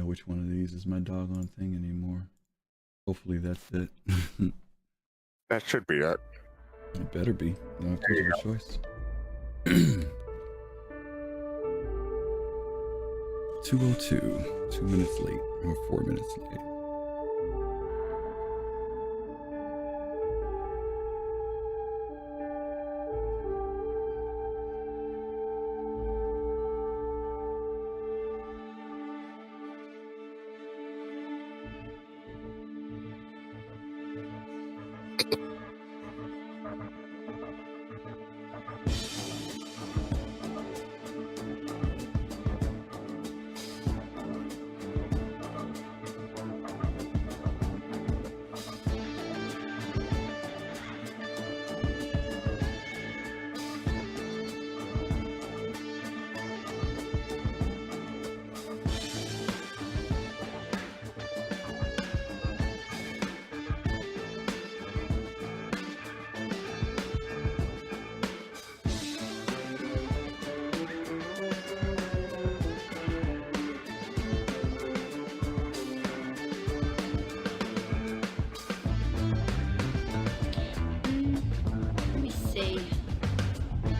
which one of these is my doggone thing anymore. Hopefully that's it. That should be it. It better be. I don't have too much of a choice. 2:02. 2 minutes late, or 4 minutes late.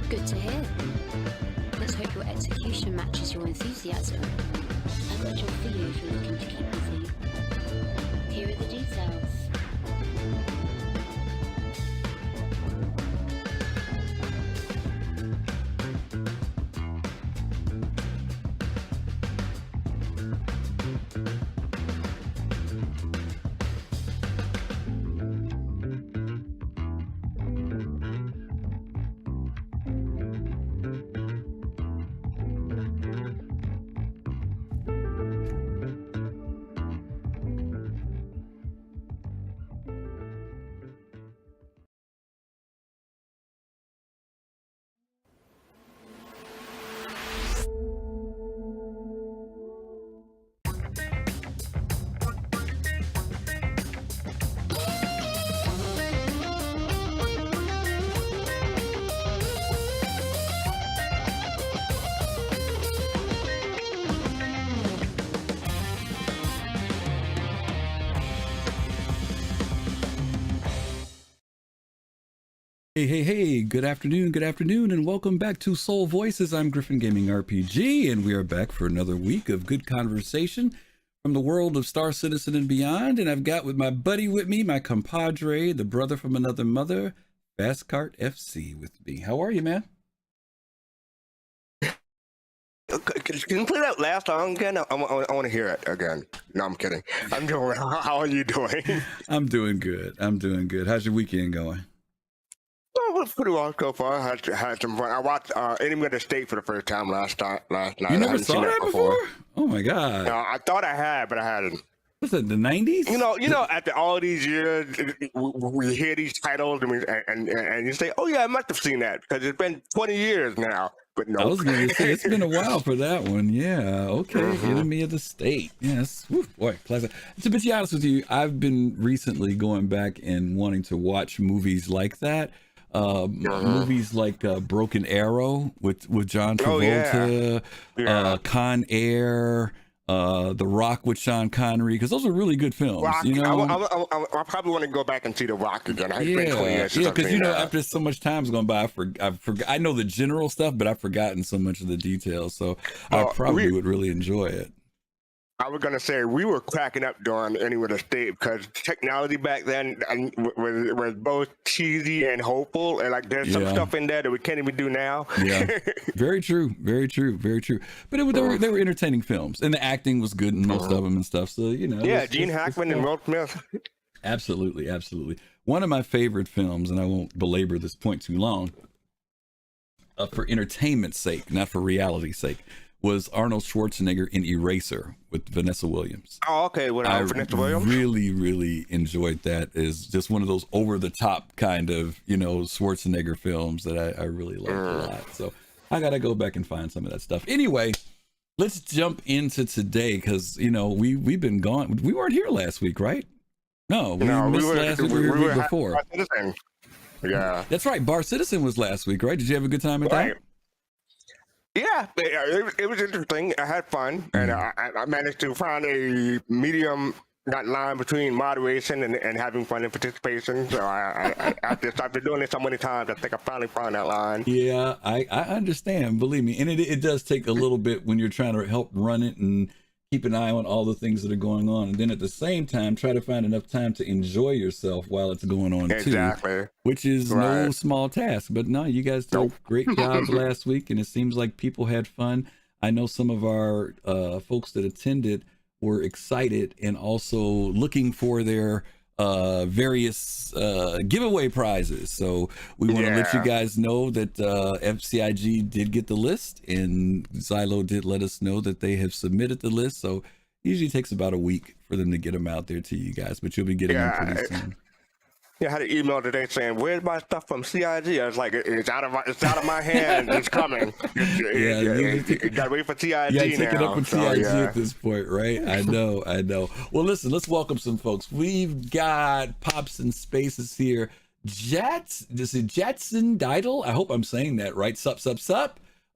Good to hear. Let's hope your execution matches your enthusiasm. I've got a job for you if you're looking to keep busy. Here are the details. Hey, good afternoon, and welcome back to Soul Voices. I'm Griffin Gaming RPG, and we are back for another week of good conversation from the world of Star Citizen and beyond. And I've got with my buddy with me, my compadre, the brother from another mother, Fastcart FC with me. How are you, man? Can you play that last song again? I want to hear it again. No, I'm kidding. I'm doing. How are you doing? I'm doing good. How's your weekend going? Oh, it was pretty well so far. Had some fun. I watched Enemy of the State for the first time last night. You never saw that before? Oh my god! I thought I had, but I hadn't. Was it the 90s? You know, after all these years, we hear these titles and you say, "Oh yeah, I must have seen that," because it's been 20 years now. But no, I was going to say it's been a while for that one. Yeah, okay. Enemy of the State. Yes, woo, boy, classic. To be honest with you, I've been recently going back and wanting to watch movies like that. Movies like Broken Arrow with John Travolta, Con Air, The Rock with Sean Connery, because those are really good films. Rock, you know, I probably want to go back and see The Rock again. It's been 20 years since because after so much time's gone by, I know the general stuff, but I've forgotten so much of the details. So I probably would really enjoy it. I was gonna say we were cracking up during Enemy of the State because technology back then was both cheesy and hopeful, and like there's some stuff in there that we can't even do now. Yeah, very true. But they were entertaining films, and the acting was good in most of them and stuff. So you know, Gene Hackman and Will Smith. Absolutely. One of my favorite films, and I won't belabor this point too long, for entertainment's sake, not for reality's sake, was Arnold Schwarzenegger in Eraser with Vanessa Williams. Oh, okay. Vanessa Williams? Really enjoyed that. Is just one of those over-the-top kind of, Schwarzenegger films that I really liked a lot. So I got to go back and find some of that stuff. Anyway, let's jump into today because, we've been gone. We weren't here last week, right? No, we missed last week. We were before. Yeah. That's right. Bar Citizen was last week, right? Did you have a good time at that? Yeah, it was interesting. I had fun, and I managed to find a medium that line between moderation and having fun and participation. So after doing it so many times, I think I finally found that line. Yeah, I understand. Believe me, and it does take a little bit when you're trying to help run it and keep an eye on all the things that are going on, and then at the same time try to find enough time to enjoy yourself while it's going on too, which is no small task. But no, you guys did great jobs last week, and it seems like people had fun. I know some of our folks that attended were excited and also looking for their various giveaway prizes. So we want to let you guys know that FCIG did get the list, and Xylo did let us know that they have submitted the list. So it usually takes about a week for them to get them out there to you guys, but you'll be getting them pretty soon. Yeah, I had an email today saying, "Where's my stuff from CIG?" I was like, "It's out of my hand. It's coming. You gotta wait for CIG now." Yeah, take it up with CIG at this point, right? I know. Well, listen, let's welcome some folks. We've got Pops and Spaces here. This is Jetson Diddle. I hope I'm saying that right. Sup.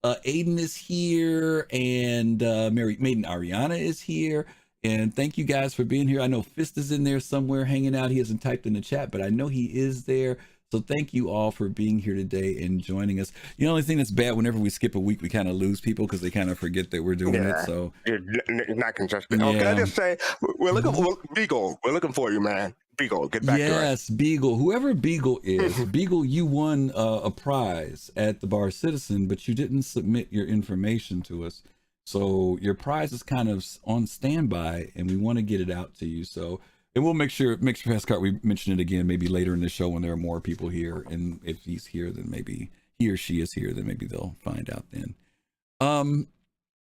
Aiden is here, and Maiden Ariana is here. And thank you guys for being here. I know Fist is in there somewhere hanging out. He hasn't typed in the chat, but I know he is there. So thank you all for being here today and joining us. The only thing that's bad, whenever we skip a week, we kind of lose people because they kind of forget that we're doing it. So you're not consistent. Yeah. Oh, can I just say, we're looking for Beagle. We're looking for you, man. Beagle, get back to us. Yes, Beagle. Whoever Beagle is, Beagle, you won a prize at the Bar Citizen, but you didn't submit your information to us. So your prize is kind of on standby, and we want to get it out to you. So, and we'll make sure Fastcart, we mention it again, maybe later in the show when there are more people here. And if he's here, then maybe he or she is here, then maybe they'll find out then.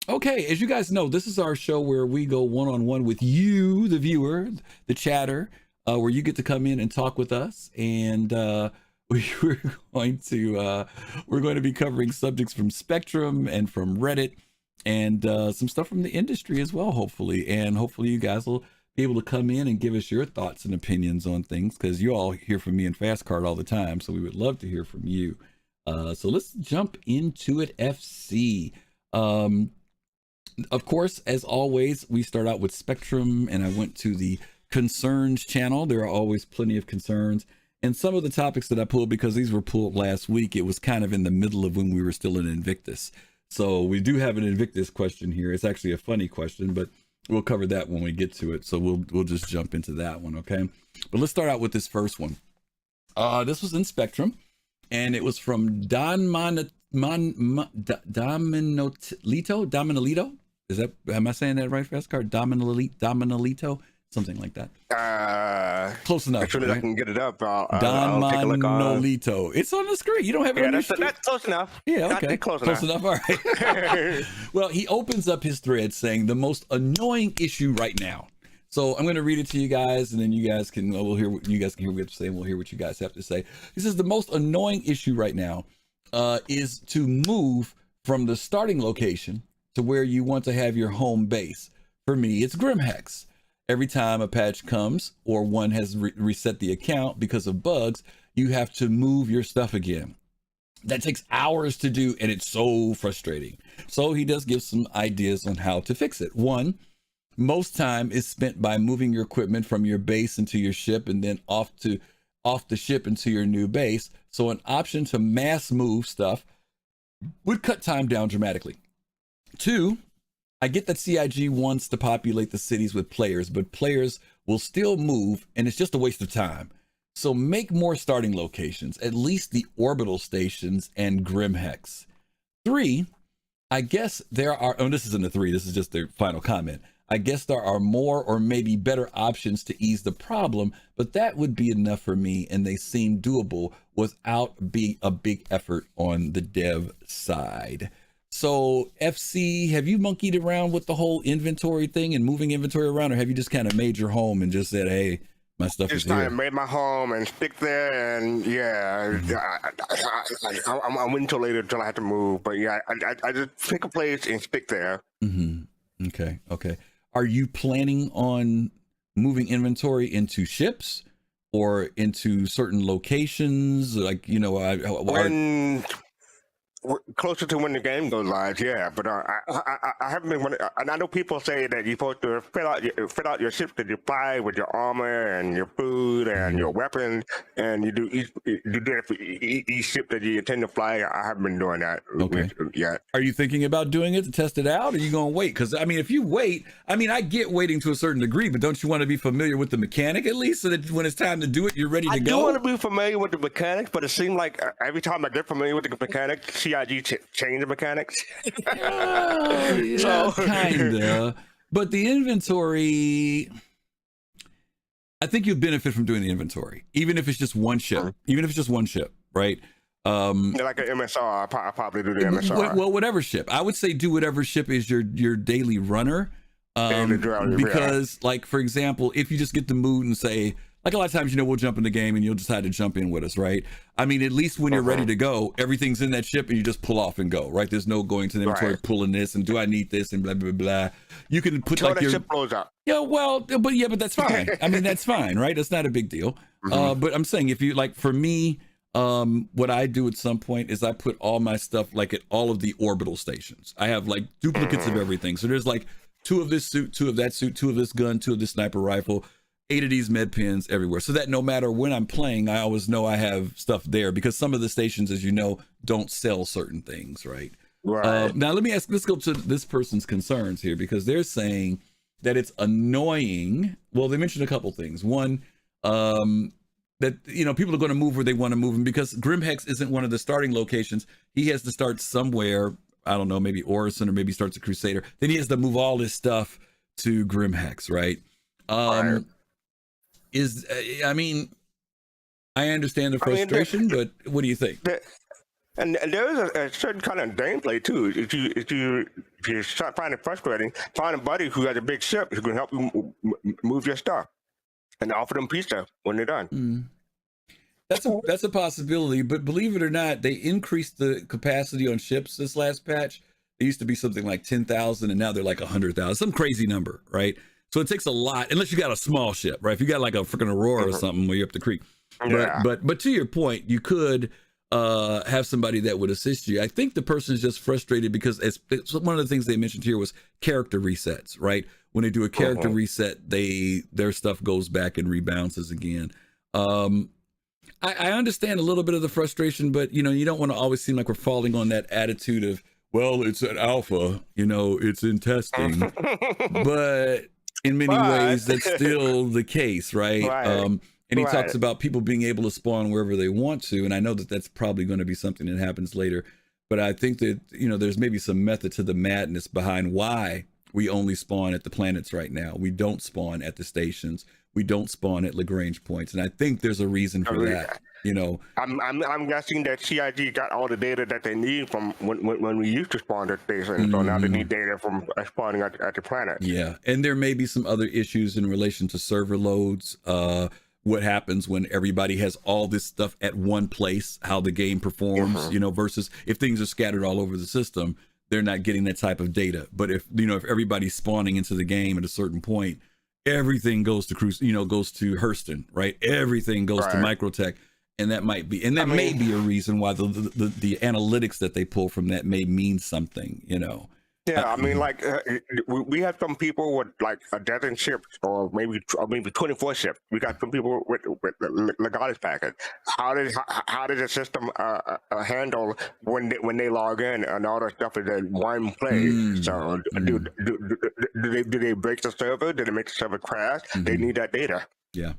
Okay, as you guys know, this is our show where we go one-on-one with you, the viewer, the chatter, where you get to come in and talk with us. And we're going to be covering subjects from Spectrum and from Reddit, and some stuff from the industry as well, hopefully. And hopefully you guys will be able to come in and give us your thoughts and opinions on things, because you all hear from me and Fastcard all the time, so we would love to hear from you. So let's jump into it, FC. Of course, as always, we start out with Spectrum, and I went to the Concerns channel. There are always plenty of concerns. And some of the topics that I pulled, because these were pulled last week, it was kind of in the middle of when we were still in Invictus. So we do have an Invictus question here. It's actually a funny question, but we'll cover that when we get to it. So we'll just jump into that one, okay? But let's start out with this first one. This was in Spectrum, and it was from Donmanolito. Am I saying that right, Fastcard? Donmanolito? Something like that. Close enough. As soon as I can get it up, I'll take a look. Donmanolito. It's on the screen. You don't have it on your screen. That's close enough. Yeah, okay. Close enough. All right. Well, he opens up his thread saying the most annoying issue right now. So I'm going to read it to you guys, and then you guys can hear what we have to say, and we'll hear what you guys have to say. He says the most annoying issue right now is to move from the starting location to where you want to have your home base. For me, it's Grimhex. Every time a patch comes or one has reset the account because of bugs, you have to move your stuff again. That takes hours to do, and it's so frustrating. So he does give some ideas on how to fix it. One, most time is spent by moving your equipment from your base into your ship and then off the ship into your new base. So an option to mass move stuff would cut time down dramatically. Two, I get that CIG wants to populate the cities with players, but players will still move, and it's just a waste of time. So make more starting locations, at least the orbital stations and Grimhex. Three, I guess there are, this isn't a three, this is just their final comment. I guess there are more or maybe better options to ease the problem, but that would be enough for me, and they seem doable without being a big effort on the dev side. So FC, have you monkeyed around with the whole inventory thing and moving inventory around, or have you just kind of made your home and just said, hey, my stuff is here? I made my home and stick there, and I wait until later until I have to move. But yeah, I just pick a place and stick there. Mm-hmm. Okay. Are you planning on moving inventory into ships or into certain locations? Like, closer to when the game goes live, yeah. But I haven't been. And I know people say that you're supposed to fit out your ships that you fly with your armor and your food and your weapons, and you do that for each ship that you intend to fly. I haven't been doing that yet. Are you thinking about doing it to test it out, or are you going to wait? Because I mean, if you wait, I mean, I get waiting to a certain degree, but don't you want to be familiar with the mechanic at least, so that when it's time to do it, you're ready to go? I do want to be familiar with the mechanics, but it seems like every time I get familiar with the mechanics, CIG change the mechanics. Yeah, so kinda. But the inventory, I think you'd benefit from doing the inventory, even if it's just one ship. Even if it's just one ship, right? Like an MSR, I probably do the MSR. Well, whatever ship. I would say do whatever ship is your daily runner. Because, like, for example, if you just get the mood and say, like, a lot of times, we'll jump in the game and you'll decide to jump in with us, right? I mean, at least when you're ready to go, everything's in that ship and you just pull off and go, right? There's no going to the inventory, pulling this and do I need this and blah, blah, blah. You can put like your ship blows up. Yeah, well, but that's fine. I mean, that's fine, right? That's not a big deal. But I'm saying, if you, like, for me, what I do at some point is I put all my stuff like at all of the orbital stations. I have like duplicates of everything. So there's like 2 of this suit, 2 of that suit, 2 of this gun, 2 of this sniper rifle, 8 of these med pins everywhere, so that no matter when I'm playing, I always know I have stuff there, because some of the stations, as you know, don't sell certain things, right? Right. Now let's go to this person's concerns here, because they're saying that it's annoying. Well, they mentioned a couple things. One, that people are going to move where they want to move, and because Grimhex isn't one of the starting locations, he has to start somewhere. I don't know, maybe Orison, or maybe starts a Crusader. Then he has to move all his stuff to Grimhex, right? Right. I mean, I understand the frustration, but what do you think? And there is a certain kind of gameplay too. If you start finding it frustrating, find a buddy who has a big ship who can help you move your stuff, and offer them pizza when they're done. That's a possibility, but believe it or not, they increased the capacity on ships this last patch. It used to be something like 10,000, and now they're like 100,000, some crazy number, right? So it takes a lot, unless you got a small ship, right? If you got like a freaking Aurora or something where you're up the creek. But to your point, you could have somebody that would assist you. I think the person is just frustrated because it's one of the things they mentioned here was character resets, right? When they do a character reset, their stuff goes back and rebounces again. I understand a little bit of the frustration, but you don't want to always seem like we're falling on that attitude of, well, it's an alpha, it's in testing, but in many ways that's still the case, right? And he talks about people being able to spawn wherever they want to, and I know that that's probably going to be something that happens later, but I think that there's maybe some method to the madness behind why we only spawn at the planets right now. We don't spawn at the stations. We don't spawn at Lagrange points, and I think there's a reason for that. I'm guessing that CIG got all the data that they need from when we used to spawn at stations, so now they need data from spawning at the planet. Yeah, and there may be some other issues in relation to server loads. What happens when everybody has all this stuff at one place? How the game performs, versus if things are scattered all over the system, they're not getting that type of data. But if everybody's spawning into the game at a certain point, everything goes to goes to Hurston, right? Everything goes to Microtech, and that might be, may be a reason why the analytics that they pull from that may mean something, Yeah, I mean, like we have some people with like a dozen ships, or maybe 24 ships. We got some people with Legalis packet. How does the system handle when they log in and all that stuff is in one place? So do they break the server? Did they make the server crash? They need that data. Yeah.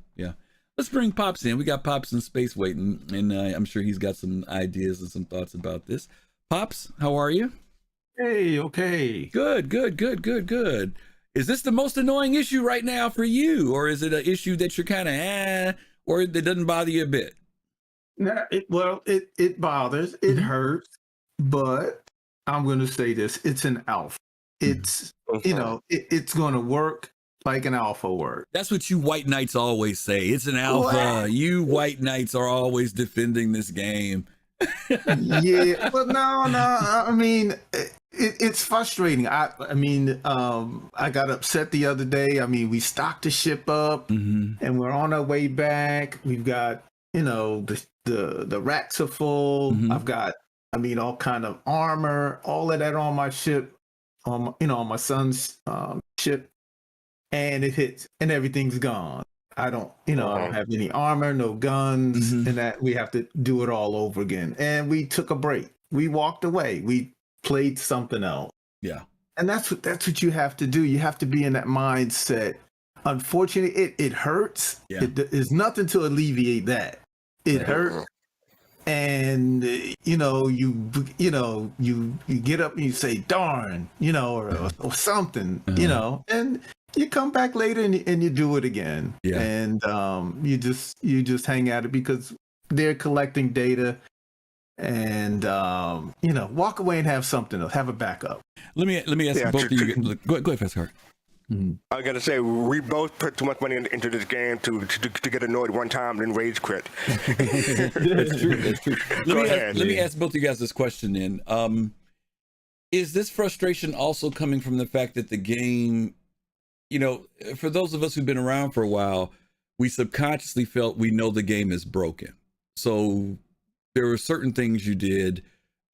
Let's bring Pops in. We got Pops in space waiting, and I'm sure he's got some ideas and some thoughts about this. Pops, how are you? Hey, okay. Good. Is this the most annoying issue right now for you, or is it an issue that you're kind of or that doesn't bother you a bit? It bothers, it hurts, but I'm going to say this: it's an alpha. It's it's going to work like an alpha work. That's what you white knights always say. It's an alpha. What? You white knights are always defending this game. Yeah, but no. I mean, it's frustrating. I mean, I got upset the other day. I mean, we stocked the ship up, and we're on our way back. We've got, the racks are full. I've got I mean, all kind of armor, all of that on my ship, on my son's ship, and it hits, and everything's gone. I don't have any armor, no guns, and that we have to do it all over again. And we took a break. We walked away. We played something else. Yeah. And that's what you have to do. You have to be in that mindset. Unfortunately, it hurts. Yeah. There's nothing to alleviate that. It hurts. And you get up and you say darn, or something, and you come back later and you do it again. Yeah. And you just hang at it because they're collecting data. And walk away and have something else, have a backup. Let me ask both of you. Go ahead, Pascal. I gotta say, we both put too much money into this game to get annoyed one time and then rage quit. That's true. Let me ask both of you guys this question then. Is this frustration also coming from the fact that the game, for those of us who've been around for a while, we subconsciously felt we know the game is broken. So there were certain things you did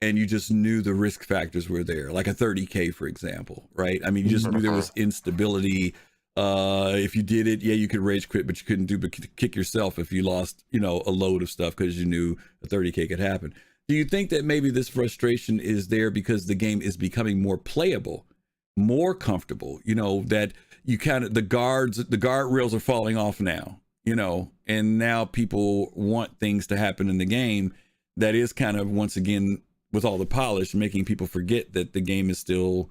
and you just knew the risk factors were there, like a 30K, for example, right? I mean, you just knew there was instability. If you did it, you could rage quit, but you couldn't but kick yourself if you lost, a load of stuff because you knew a 30K could happen. Do you think that maybe this frustration is there because the game is becoming more playable, more comfortable, that you the guardrails are falling off now, and now people want things to happen in the game that is kind of, once again, with all the polish, making people forget that the game is still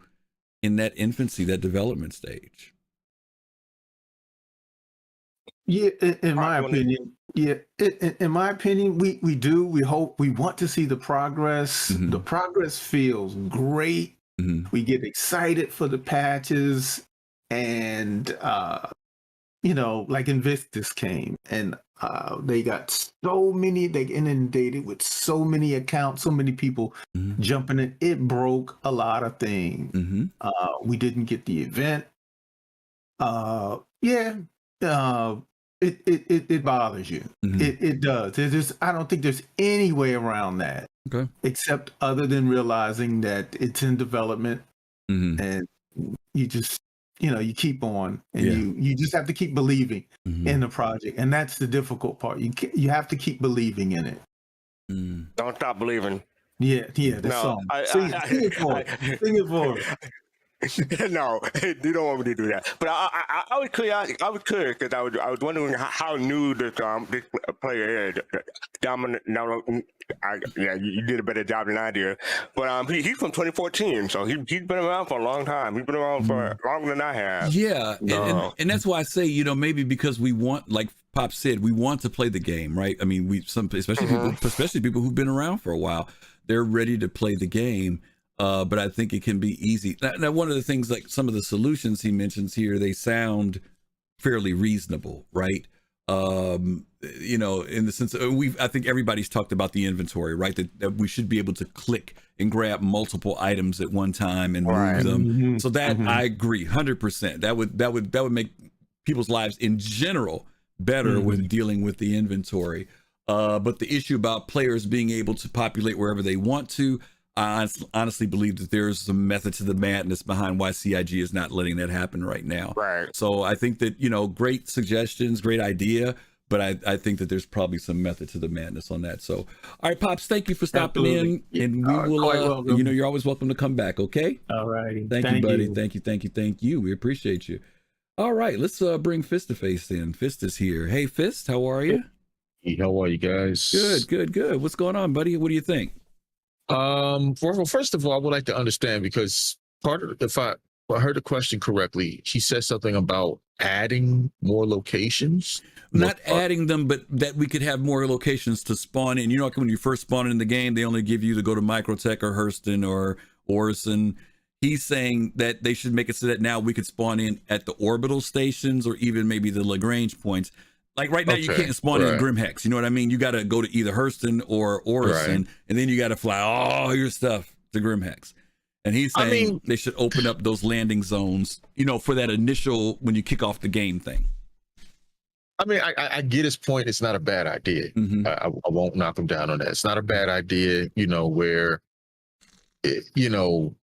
in that infancy, that development stage? Yeah, in my opinion, we hope, we want to see the progress. The progress feels great. We get excited for the patches, and like Invictus came, and they got so many, they inundated with so many accounts, so many people jumping in. It broke a lot of things. We didn't get the event. It bothers you. It does. I don't think there's any way around that. Okay. Except other than realizing that it's in development, and you just you keep on, and you just have to keep believing in the project, and that's the difficult part. You have to keep believing in it. Don't stop believing. Yeah. The song. Sing it for it. No, you don't want me to do that. But I was curious because I was wondering how new this player is. Donmanolito, you did a better job than I did. But he's from 2014, so he's been around for a long time. He's been around for longer than I have. Yeah, and that's why I say, maybe because we want, like Pop said, we want to play the game, right? I mean, especially people who've been around for a while, they're ready to play the game. But I think it can be easy. Now, one of the things, like some of the solutions he mentions here, they sound fairly reasonable, right? In the sense of, I think everybody's talked about the inventory, right? That we should be able to click and grab multiple items at one time and move them. So that I agree, 100%. That would make people's lives in general better with dealing with the inventory. But the issue about players being able to populate wherever they want to, I honestly believe that there's some method to the madness behind why CIG is not letting that happen right now. Right. So I think that, great suggestions, great idea, but I think that there's probably some method to the madness on that. So, all right, Pops, thank you for stopping in, and we will, you're always welcome to come back. Okay. All righty. Thank you, buddy. Thank you. We appreciate you. All right, let's bring Fist to Face in. Fist is here. Hey, Fist, how are you? Hey, how are you guys? Good. What's going on, buddy? What do you think? Well, first of all, I would like to understand, because if I heard the question correctly, she said something about adding more locations. Not adding them, but that we could have more locations to spawn in. When you first spawn in the game, they only give you to go to Microtech or Hurston or Orison. He's saying that they should make it so that now we could spawn in at the orbital stations or even maybe the Lagrange points. Like right now, you can't spawn in Grimhex. You know what I mean? You got to go to either Hurston or Orison, and then you got to fly all your stuff to Grimhex. And he's saying they should open up those landing zones, for that initial, when you kick off the game thing. I get his point. It's not a bad idea. I won't knock him down on that. It's not a bad idea, where you know,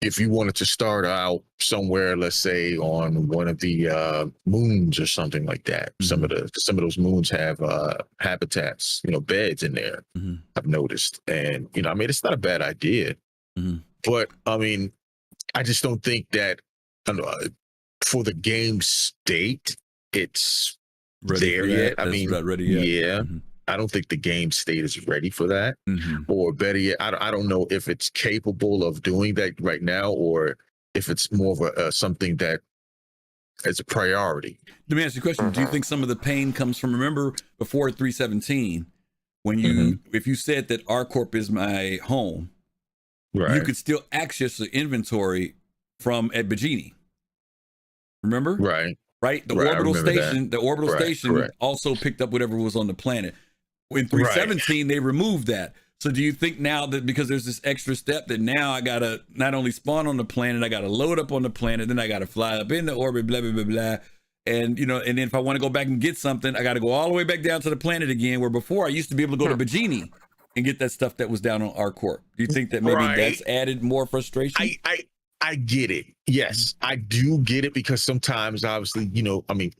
if you wanted to start out somewhere, let's say on one of the moons or something like that, some of those moons have habitats, you know, beds in there. I've noticed, and you know, I mean, it's not a bad idea, but I mean, I just don't think that for the game state, it's ready there yet. I mean, not ready yet. Yeah. I don't think the game state is ready for that. Or better yet, I don't know if it's capable of doing that right now, or if it's more of a something that is a priority. Let me ask you a question. Do you think some of the pain comes from, remember before 317, when you, if you said that R-Corp is my home, you could still access the inventory from at Bajini. Remember? Right. The orbital station, also picked up whatever was on the planet. In 317, they removed that. So do you think now that because there's this extra step that now I gotta not only spawn on the planet, I gotta load up on the planet, then I gotta fly up into orbit, blah, blah, blah, blah. And, you know, and then if I want to go back and get something, I gotta go all the way back down to the planet again, where before I used to be able to go to Bajini and get that stuff that was down on R-Corp. Do you think that maybe that's added more frustration? I get it. Yes, I do get it, because sometimes, obviously, you know, I mean,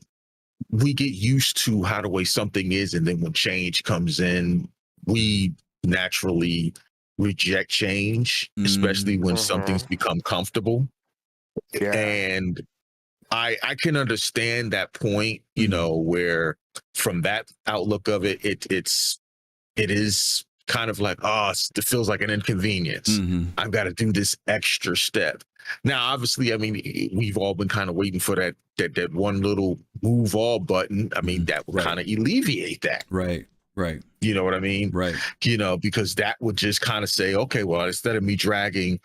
we get used to how the way something is, and then when change comes in, we naturally reject change, especially when something's become comfortable. And I can understand that point, you know, where from that outlook of it, it is kind of like, it feels like an inconvenience. I've got to do this extra step. Now, obviously, I mean, we've all been kind of waiting for that one little move all button. I mean, that would kind of alleviate that. Right. You know what I mean? Right. You know, because that would just kind of say, okay, well, instead of me dragging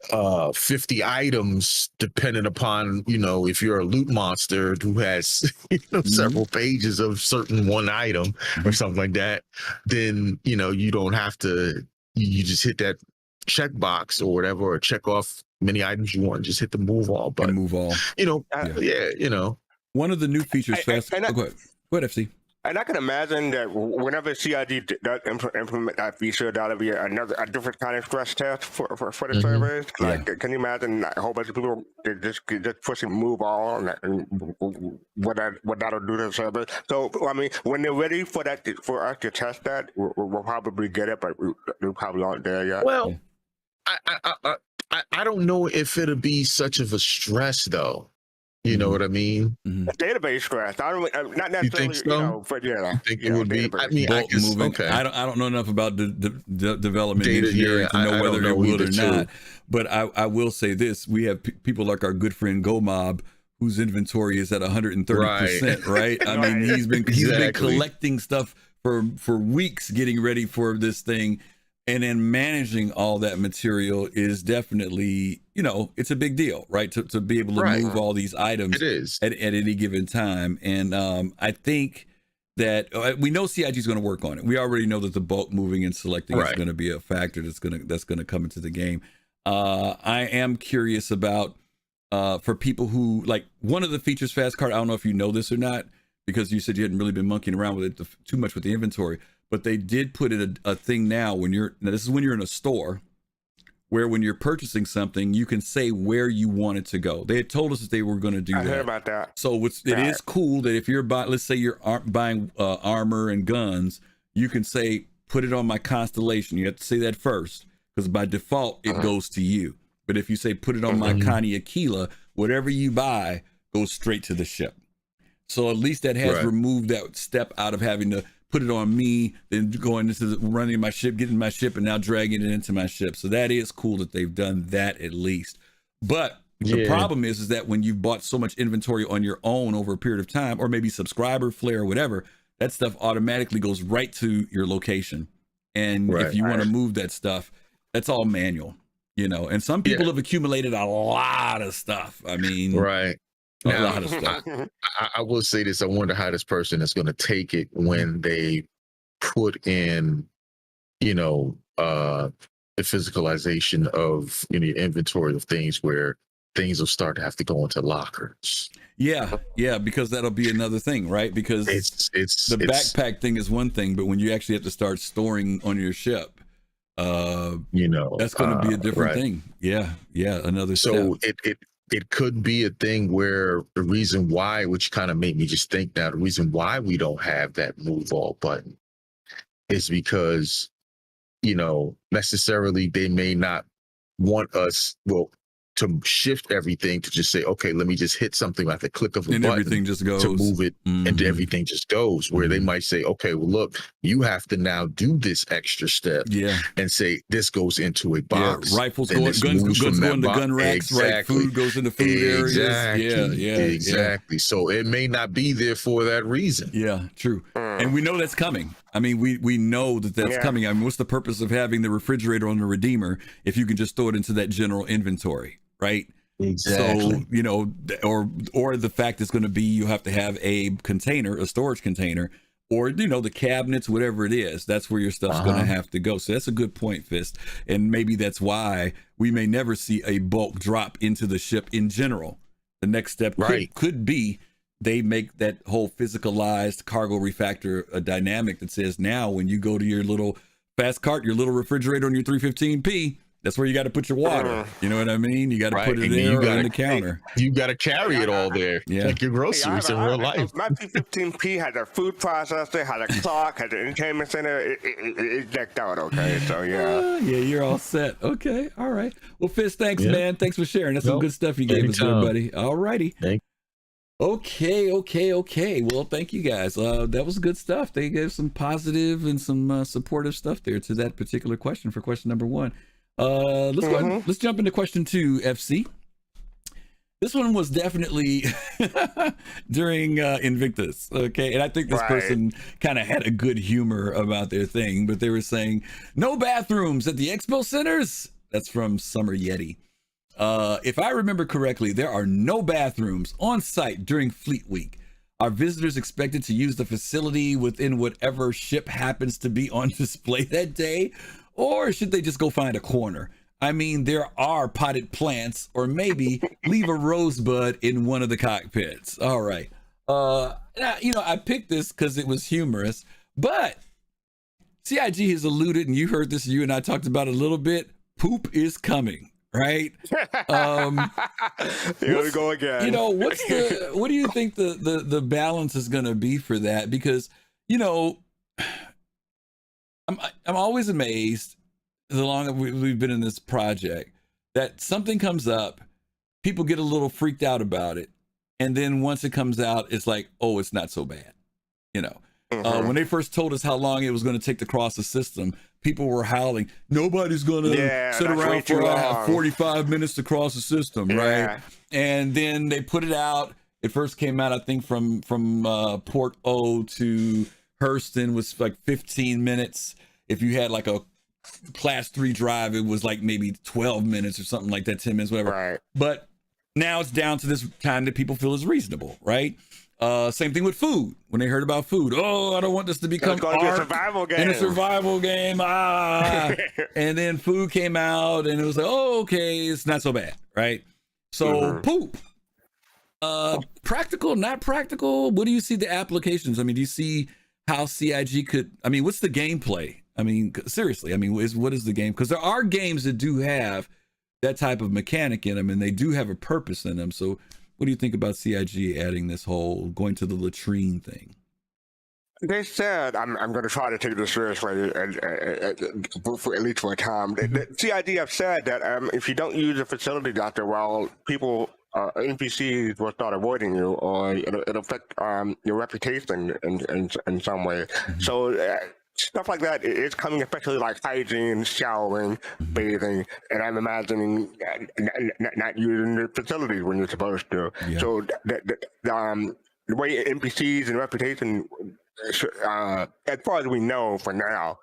50 items, depending upon, you know, if you're a loot monster who has, you know, several pages of certain one item or something like that, then, you know, you don't have to, you just hit that checkbox or whatever, or check off many items you want, just hit the move all button. Move all. You know, you know. One of the new features, go ahead, FC. And I can imagine that whenever CIG does implement that feature, that'll be a different kind of stress test for the servers. Like, can you imagine a whole bunch of people just pushing move all and what that'll do to the server? So, I mean, when they're ready for us to test that, we'll probably get it, but we probably aren't there yet. Well, I don't know if it'll be such of a stress, though. You know what I mean? Database stress. I don't, not necessarily. You think so? You know, but yeah, you think it would be? I mean, I guess, okay. I don't know enough about the development engineering to know whether it will or not. But I will say this: we have people like our good friend GoMob, whose inventory is at 130%. Right? I mean, he's been collecting stuff for weeks, getting ready for this thing. And then managing all that material is definitely, you know, it's a big deal, right? To be able to move all these items at any given time. And I think that we know CIG is going to work on it. We already know that the bulk moving and selecting is going to be a factor that's going to come into the game. I am curious about for people who like one of the features, Fast Card. I don't know if you know this or not, because you said you hadn't really been monkeying around with it too much with the inventory. But they did put in a thing now this is when you're in a store, where when you're purchasing something, you can say where you want it to go. They had told us that they were going to do that. I heard about that. So it is cool that if you're buying, let's say you're buying armor and guns, you can say, put it on my Constellation. You have to say that first, because by default, it goes to you. But if you say, put it on my Connie Aquila, whatever you buy goes straight to the ship. So at least that has removed that step out of having to put it on me, then going into running my ship, getting my ship, and now dragging it into my ship. So that is cool that they've done that at least. But the problem is that when you've bought so much inventory on your own over a period of time, or maybe subscriber, flare, or whatever, that stuff automatically goes right to your location. And if you want to move that stuff, that's all manual, you know. And some people have accumulated a lot of stuff. I mean, a lot of stuff. I will say this. I wonder how this person is going to take it when they put in, you know, the physicalization of inventory of things, where things will start to have to go into lockers. Yeah, because that'll be another thing, right? Because the backpack thing is one thing, but when you actually have to start storing on your ship, That's going to be a different right. thing. Yeah. Another So step. it could be a thing where the reason why, which kind of made me just think now, the reason why we don't have that move all button is because, necessarily they may not want us, to shift everything to just say, okay, let me just hit something at the click of a and button everything just goes to move it, and everything just goes. Where they might say, okay, well, look, you have to now do this extra step, and say this goes into a box. Yeah, rifles go, guns go into gun racks, right? Food goes into food areas. Exactly. So it may not be there for that reason. Yeah, true. And we know that's coming. I mean, we know that's coming. I mean, what's the purpose of having the refrigerator on the Redeemer if you can just throw it into that general inventory, right? Exactly. So, or the fact is going to be you have to have a container, a storage container, or, the cabinets, whatever it is, that's where your stuff's going to have to go. So that's a good point, Fist. And maybe that's why we may never see a bulk drop into the ship in general. The next step could be they make that whole physicalized cargo refactor a dynamic that says now when you go to your little fast cart, your little refrigerator on your 315P, that's where you got to put your water. You know what I mean? You got to put it there on the counter. You got to carry it all there. Like your groceries in real life. My 315P has a food processor, has a clock, has an entertainment center. It's decked out, okay? So, you're all set. Okay, all right. Well, Fist, thanks, man. Thanks for sharing. That's some good stuff you gave us there, buddy. All righty. Okay. Well, thank you guys. That was good stuff. They gave some positive and some supportive stuff there to that particular question for question number 1. Let's go ahead. Let's jump into question 2, FC. This one was definitely during Invictus, okay? And I think this person kind of had a good humor about their thing, but they were saying, no bathrooms at the Expo centers? That's from SummerYeti. If I remember correctly, there are no bathrooms on site during Fleet Week. Are visitors expected to use the facility within whatever ship happens to be on display that day? Or should they just go find a corner? I mean, there are potted plants, or maybe leave a rosebud in one of the cockpits. All right. I picked this because it was humorous, but CIG has alluded, and you heard this, you and I talked about it a little bit, poop is coming, right? Here we go again. What do you think the balance is going to be for that? Because, I'm always amazed, the longer we've been in this project, that something comes up, people get a little freaked out about it, and then once it comes out, it's like, oh, it's not so bad. When they first told us how long it was going to take to cross the system, people were howling, nobody's going to sit around for 45 minutes to cross the system, right? And then they put it out. It first came out, I think, from Port O to Hurston was like 15 minutes. If you had like a class 3 drive, it was like maybe 12 minutes or something like that, 10 minutes, whatever. Right. But now it's down to this time that people feel is reasonable, right? Same thing with food. When they heard about food, I don't want this to become a survival game. And a survival game. And then food came out, and it was like, okay, it's not so bad, right? So poop. Practical, not practical. What do you see the applications? I mean, do you see how CIG could? I mean, what's the gameplay? I mean, seriously. I mean, what is the game? Because there are games that do have that type of mechanic in them, and they do have a purpose in them. So, what do you think about CIG adding this whole going to the latrine thing? They said, I'm going to try to take this seriously, and for at least for a time. The CIG have said that if you don't use the facility after a while, people, NPCs will start avoiding you, or it'll affect your reputation in some way. So stuff like that is coming, especially like hygiene, showering, bathing, and I'm imagining not using the facilities when you're supposed to. Yeah. So the way NPCs and reputation, as far as we know for now,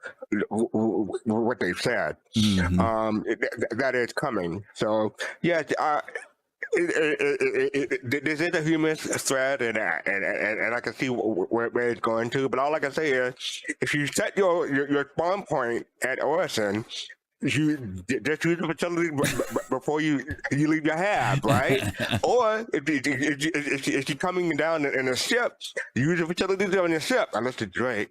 what they've said, that is coming. So yeah. This is a humorous thread, and I can see where it's going to. But all I can say is, if you set your spawn point at Orison, you just use the facility before you leave your hab, right? Or if you're coming down in a ship, use the facilities on your ship, unless it's Drake.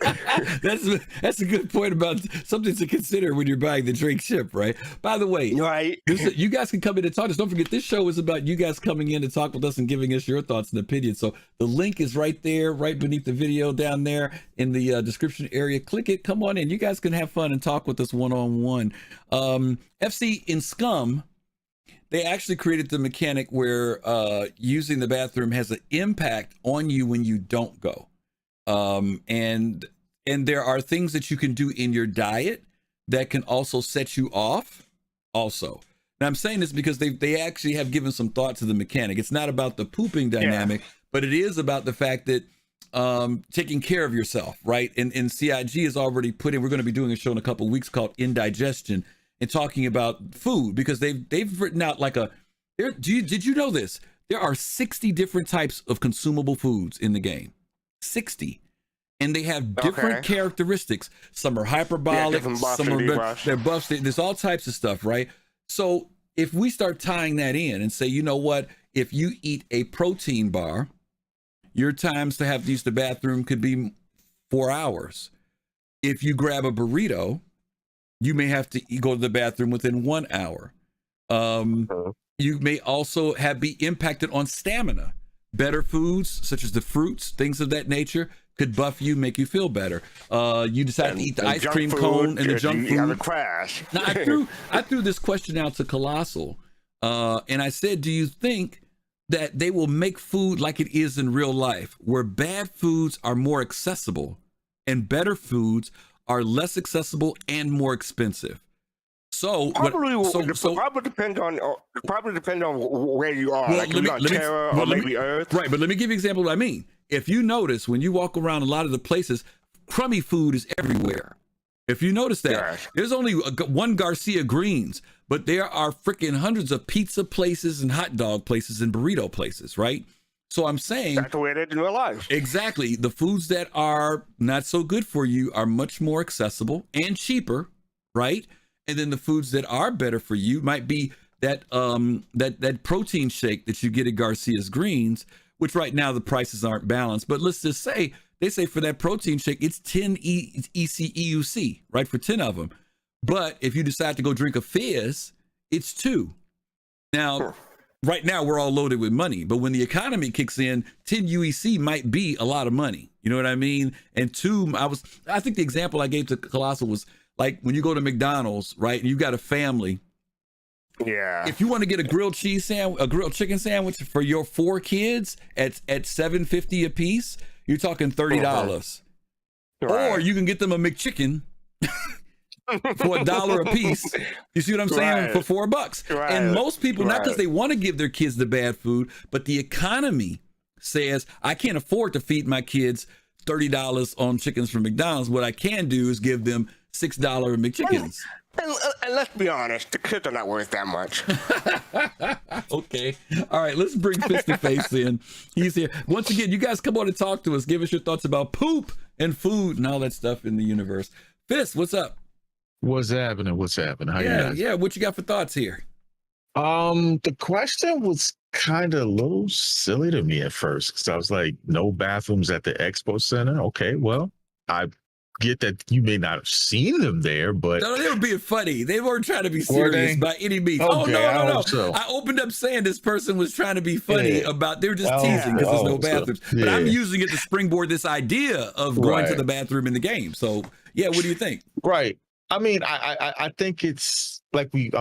That's a good point about something to consider when you're buying the drink ship, right? By the way, Right. you guys can come in and talk to us. Don't forget, this show is about you guys coming in to talk with us and giving us your thoughts and opinions. So the link is right there, right beneath the video down there in the description area. Click it. Come on in. You guys can have fun and talk with us one-on-one. FC in Scum, they actually created the mechanic where using the bathroom has an impact on you when you don't go. And there are things that you can do in your diet that can also set you off also. Now I'm saying this because they actually have given some thought to the mechanic. It's not about the pooping dynamic, but it is about the fact that taking care of yourself, right? And CIG has already put in, we're going to be doing a show in a couple of weeks called Indigestion and talking about food, because they've written out like did you know this? There are 60 different types of consumable foods in the game. 60, and they have different characteristics. Some are hyperbolic, some are they're buffs. There's all types of stuff, right? So if we start tying that in and say, you know what, if you eat a protein bar, your times to have to use the bathroom could be 4 hours. If you grab a burrito, you may have to go to the bathroom within 1 hour. You may also be impacted on stamina. Better foods, such as the fruits, things of that nature, could buff you, make you feel better. You decide to eat the ice cream cone and the junk food. You have a crash. Now, I threw this question out to Colossal, and I said, do you think that they will make food like it is in real life, where bad foods are more accessible and better foods are less accessible and more expensive? So probably depend on where you are. Like you're on Terra or maybe Earth. Right, but let me give you an example of what I mean. If you notice, when you walk around a lot of the places, crummy food is everywhere. If you notice that, there's only one Garcia Greens, but there are freaking hundreds of pizza places and hot dog places and burrito places, right? So I'm saying that's the way it is in real life. Exactly. The foods that are not so good for you are much more accessible and cheaper, right? And then the foods that are better for you might be that that protein shake that you get at Garcia's Greens, which right now the prices aren't balanced. But let's just say, they say for that protein shake, it's 10 EUC, right? For 10 of them. But if you decide to go drink a fizz, it's 2. Now, right now we're all loaded with money, but when the economy kicks in, 10 UEC might be a lot of money. You know what I mean? And 2, I think the example I gave to Colossal was like when you go to McDonald's, right? And you got a family. Yeah. If you want to get a grilled chicken sandwich for your 4 kids at $7.50 a piece, you're talking $30. Right. Or you can get them a McChicken for $1 a piece. You see what I'm saying? For $4. Right. And most people, not because they want to give their kids the bad food, but the economy says, I can't afford to feed my kids $30 on chickens from McDonald's. What I can do is give them $6 McChickens. And let's be honest, the kids are not worth that much. Okay. All right, let's bring Fist to Face in. He's here. Once again, you guys come on and talk to us. Give us your thoughts about poop and food and all that stuff in the universe. Fist, what's up? What's happening? How you guys? Yeah, what you got for thoughts here? The question was kind of a little silly to me at first, because I was like, no bathrooms at the Expo Center. Okay, well, I get that you may not have seen them there, but no, they were being funny. They weren't trying to be serious by any means. Okay, no. So. I opened up saying this person was trying to be funny about, they were just teasing because there's no bathrooms. But I'm using it to springboard this idea of going to the bathroom in the game. So yeah, what do you think? Right. I mean, I think it's like we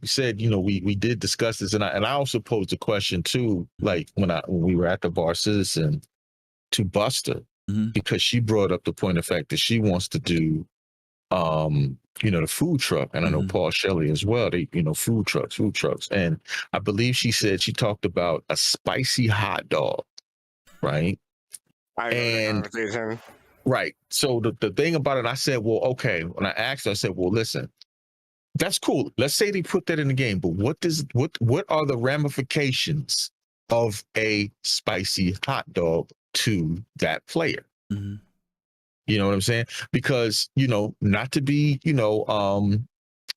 said, we did discuss this, and I also posed a question too, like when we were at the Bar Citizen to Buster, because she brought up the point of fact that she wants to do, the food truck, and I know Paul Shelley as well. They, food trucks, and I believe she said she talked about a spicy hot dog, right? Right. So the thing about it, I said, well, okay. When I asked her, I said, well, listen, that's cool. Let's say they put that in the game, but what are the ramifications of a spicy hot dog to that player? You know what I'm saying? Because, not to be, gross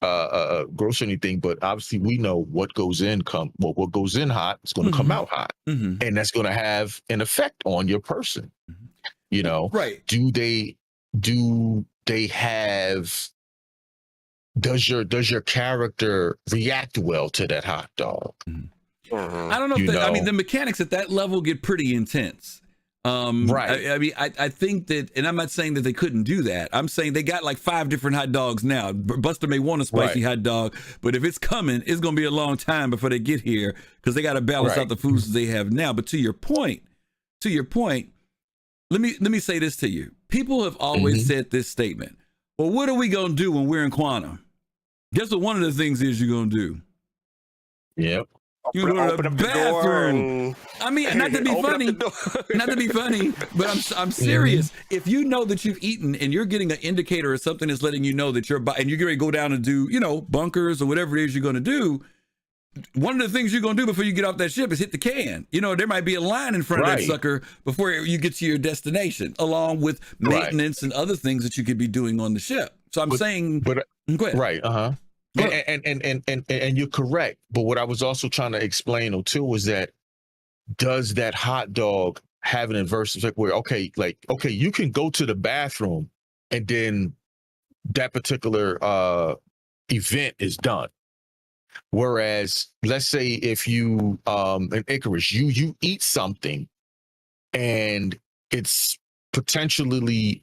or anything, but obviously we know what goes in what goes in hot is going to come out hot, and that's going to have an effect on your person. Right. Do they do they have? Does your character react well to that hot dog? I don't know if I mean, the mechanics at that level get pretty intense. Right. I mean, I think that, and I'm not saying that they couldn't do that. I'm saying they got like 5 different hot dogs now. Buster may want a spicy hot dog, but if it's coming, it's going to be a long time before they get here because they got to balance out the foods they have now. But to your point, let me say this to you. People have always said this statement. Well, what are we going to do when we're in quantum? Guess what one of the things is you're going to do? Yep. You go to the bathroom. I mean, not to be funny, but I'm serious. If you know that you've eaten and you're getting an indicator or something that's letting you know that you're and you're going to go down and do, bunkers or whatever it is you're going to do, one of the things you're going to do before you get off that ship is hit the can. There might be a line in front of that sucker before you get to your destination, along with maintenance and other things that you could be doing on the ship. So I'm saying, go ahead. Right. And you're correct. But what I was also trying to explain too was that does that hot dog have an adverse effect where, okay, you can go to the bathroom and then that particular event is done. Whereas, let's say if you, in Icarus, you eat something and it's potentially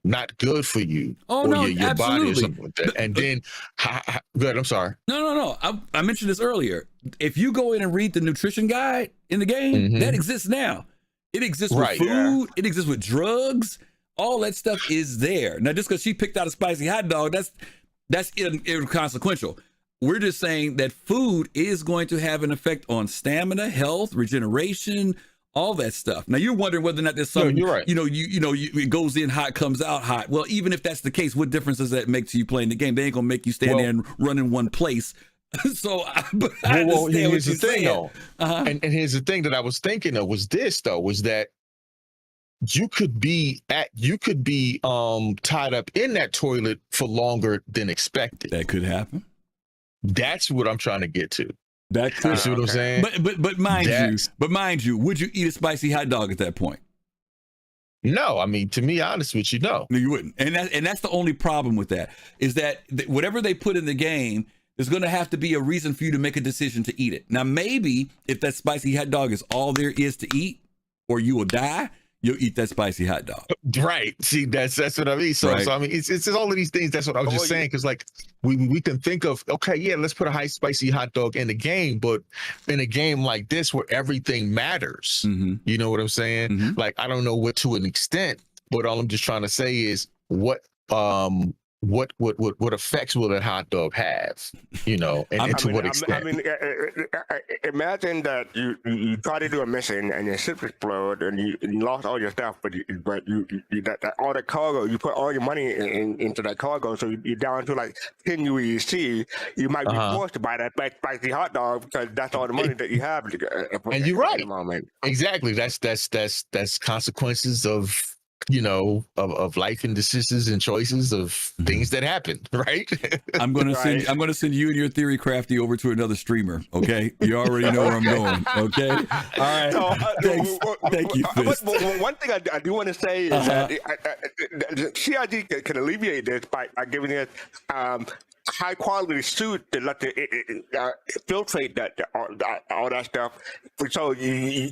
not good for you your body or something like that. And then, good, I'm sorry. No. I mentioned this earlier. If you go in and read the nutrition guide in the game, that exists now. It exists with food. It exists with drugs. All that stuff is there. Now, just because she picked out a spicy hot dog, that's inconsequential. We're just saying that food is going to have an effect on stamina, health, regeneration, all that stuff. Now you're wondering whether or not there's some, you're right. It goes in hot, comes out hot. Well, even if that's the case, what difference does that make to you playing the game? They ain't gonna make you stand there and run in one place. So, but I understand what you're saying. Though. And here's the thing that I was thinking of was that you could be tied up in that toilet for longer than expected. That could happen. That's what I'm trying to get to. That could. You see what I'm saying? But mind you, would you eat a spicy hot dog at that point? No, I mean, to be honest with you, no. No, you wouldn't. And that's the only problem with that is that whatever they put in the game, there's going to have to be a reason for you to make a decision to eat it. Now, maybe if that spicy hot dog is all there is to eat, or you will die, you'll eat that spicy hot dog. Right. See, that's what I mean. So I mean, it's all of these things. That's what I was just saying. Because like we can think of, okay, yeah, let's put a high spicy hot dog in the game, but in a game like this where everything matters, you know what I'm saying? Like, I don't know what to an extent, but all I'm just trying to say is what effects will that hot dog have, and to what extent? I mean, imagine that you try to do a mission and your ship explode and you lost all your stuff, but that all the cargo, you put all your money into that cargo, so you're down to like 10 UEC. You might be forced to buy that spicy hot dog because that's all the money that you have. And you're right. Exactly. That's consequences of life and decisions and choices of things that happen, right? I'm gonna send you and your theory crafty over to another streamer. Okay, you already know where I'm going. Okay, all right. Thank you, Fist. But one thing I do want to say is that CIG can alleviate this by giving it high quality suit to let the filtrate all that stuff. So you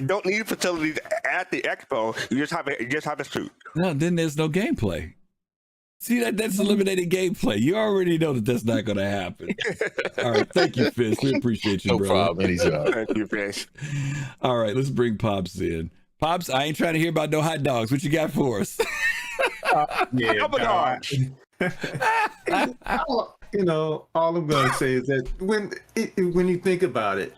don't need facilities at the expo. You just have a suit. No, then there's no gameplay. See, that's eliminated gameplay. You already know that that's not going to happen. All right, thank you, Fist. We appreciate you, no brother. Problem. Anytime. Thank you, Fist. All right, let's bring Pops in. Pops, I ain't trying to hear about no hot dogs. What you got for us? All I'm going to say is that when you think about it,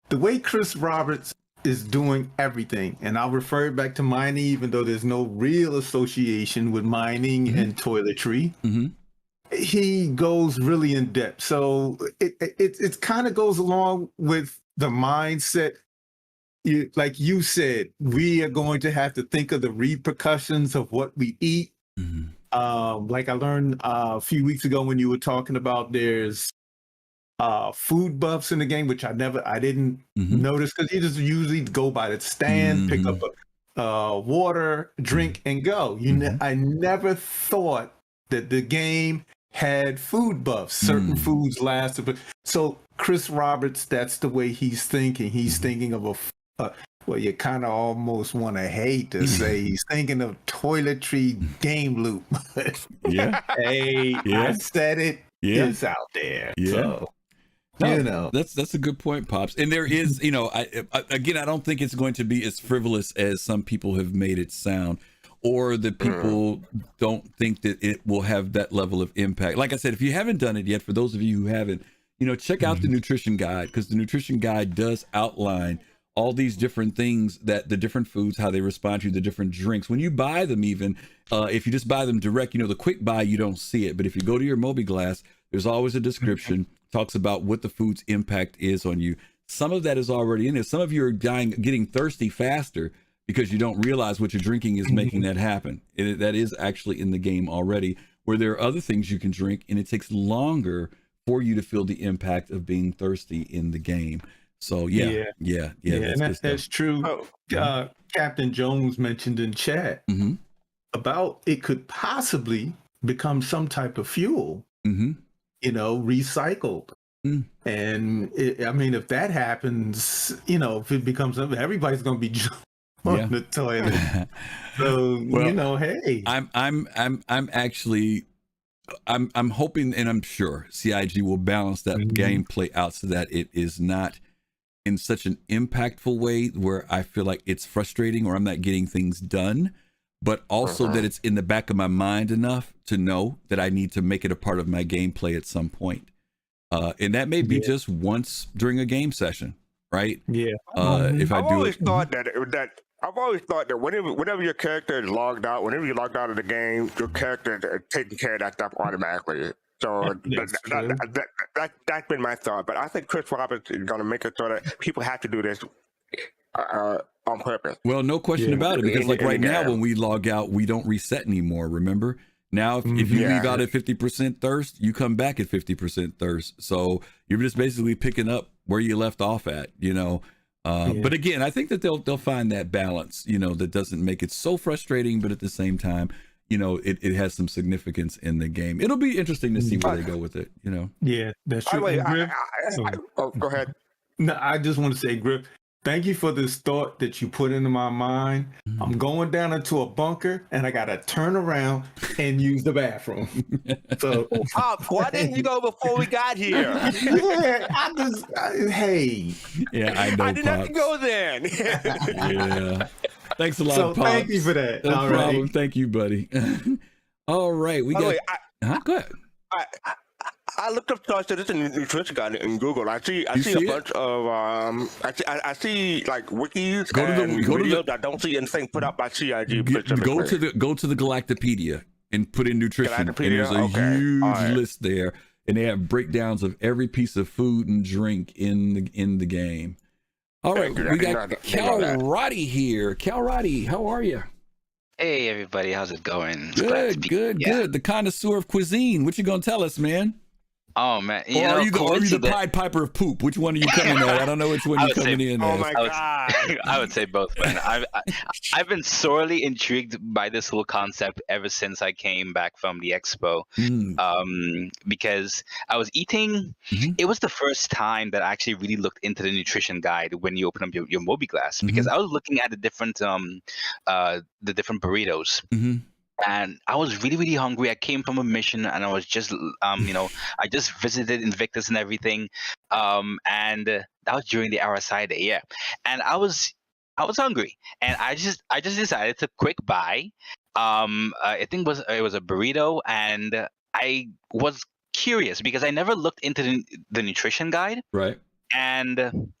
the way Chris Roberts is doing everything, and I'll refer back to mining, even though there's no real association with mining and toiletry, he goes really in depth. So it kind of goes along with the mindset. Like you said, we are going to have to think of the repercussions of what we eat. Like I learned a few weeks ago when you were talking about there's food buffs in the game, which I didn't notice because you just usually go by the stand, pick up water, drink, and go. I never thought that the game had food buffs. Certain foods lasted, but so Chris Roberts, that's the way he's thinking. He's thinking of well, you kind of almost want to hate to say he's thinking of toiletry game loop. Yeah. Hey, I said it. Yeah. It's out there. Yeah. So, No, that's a good point, Pops. And there is, I don't think it's going to be as frivolous as some people have made it sound, or that people don't think that it will have that level of impact. Like I said, if you haven't done it yet, for those of you who haven't, check out the nutrition guide, because the nutrition guide does outline all these different things, that the different foods, how they respond to the different drinks. When you buy them, even if you just buy them direct, the quick buy, you don't see it. But if you go to your Mobi-Glass, there's always a description, talks about what the food's impact is on you. Some of that is already in there. Some of you are getting thirsty faster because you don't realize what you're drinking is making that happen. That is actually in the game already, where there are other things you can drink, and it takes longer for you to feel the impact of being thirsty in the game. So yeah, that's true. Captain Jones mentioned in chat about it could possibly become some type of fuel, recycled. And if that happens, if it becomes something, everybody's going to be on the toilet. So hey, I'm hoping, and I'm sure CIG will balance that gameplay out so that it is not in such an impactful way where I feel like it's frustrating or I'm not getting things done, but also that it's in the back of my mind enough to know that I need to make it a part of my gameplay at some point. And that may be just once during a game session, right? Yeah. If I I've do always it. thought I've always thought that whenever your character is logged out, whenever you're logged out of the game, your character is taking care of that stuff automatically. So that's been my thought. But I think Chris Roberts is going to make it so that people have to do this on purpose. Well, no question about it, because right now when we log out, we don't reset anymore, remember? Now, if you leave out at 50% thirst, you come back at 50% thirst. So you're just basically picking up where you left off at, But again, I think that they'll find that balance, that doesn't make it so frustrating, but at the same time, it has some significance in the game. It'll be interesting to see where they go with it, Yeah, that's true. By the way, go ahead. No, I just want to say, Griff, thank you for this thought that you put into my mind. I'm going down into a bunker and I got to turn around and use the bathroom. So, why didn't you go before we got here? Hey. Yeah, I know. I didn't have to go then. Yeah. Thanks a lot, so Pops. Thank you for that. No problem. Right. Thank you, buddy. All right. We got... Go ahead. I looked up this nutrition guide in Google. I see a bunch of I see like wikis and videos. I don't see anything put up by CIG. Go to the Galactopedia and put in nutrition. And there's a huge list there, and they have breakdowns of every piece of food and drink in the game. All right, we got Cal Roddy here. Cal Roddy, how are you? Hey everybody, how's it going? Good. The connoisseur of cuisine. What you gonna tell us, man? Oh man, are you the Pied Piper of poop? Which one are you coming at? I don't know which one you're coming in. Oh my god! I would say both. Man, I've been sorely intrigued by this whole concept ever since I came back from the Expo, because I was eating. It was the first time that I actually really looked into the nutrition guide when you open up your Mobi-Glass, because I was looking at the different burritos. And I was really, really hungry. I came from a mission, and I was just, I just visited Invictus and everything, and that was during the RSI day, yeah. And I was hungry, and I just decided to quick buy. I think it was a burrito, and I was curious because I never looked into the nutrition guide, right? And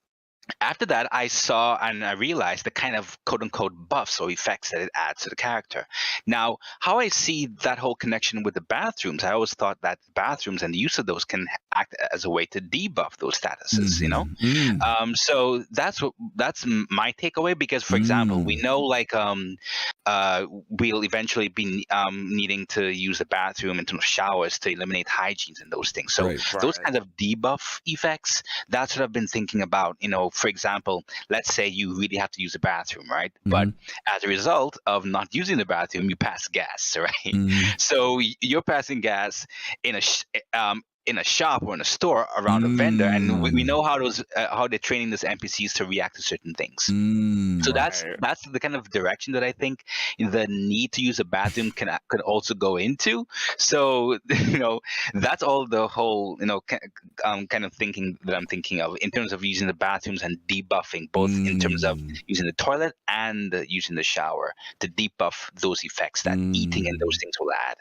after that, I saw and I realized the kind of quote-unquote buffs or effects that it adds to the character. Now, how I see that whole connection with the bathrooms, I always thought that bathrooms and the use of those can act as a way to debuff those statuses, So that's my takeaway, because, for example, we know we'll eventually be needing to use the bathroom in terms of showers to eliminate hygienes and those things. So those kinds of debuff effects, that's what I've been thinking about, for example, let's say you really have to use the bathroom, right? But as a result of not using the bathroom, you pass gas, right? So you're passing gas in a shop or in a store around a vendor, and we know how they're training these NPCs to react to certain things. So that's the kind of direction that I think the need to use a bathroom could also go into. So that's all the whole kind of thinking that I'm thinking of in terms of using the bathrooms and debuffing, both in terms of using the toilet and using the shower to debuff those effects that eating and those things will add.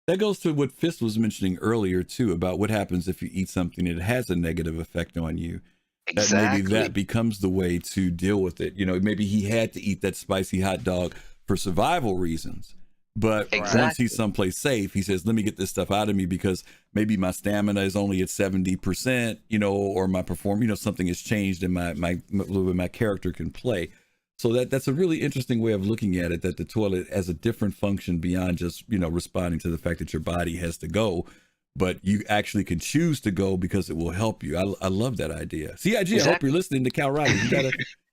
That goes to what Fist was mentioning earlier too, about what happens if you eat something that has a negative effect on you. Exactly. That maybe that becomes the way to deal with it. Maybe he had to eat that spicy hot dog for survival reasons, but once he's someplace safe, he says, let me get this stuff out of me because maybe my stamina is only at 70%, or my performance, something has changed and my character can play. So that's a really interesting way of looking at it, that the toilet has a different function beyond just, responding to the fact that your body has to go, but you actually can choose to go because it will help you. I love that idea. CIG, exactly. I hope you're listening to Cal Riley.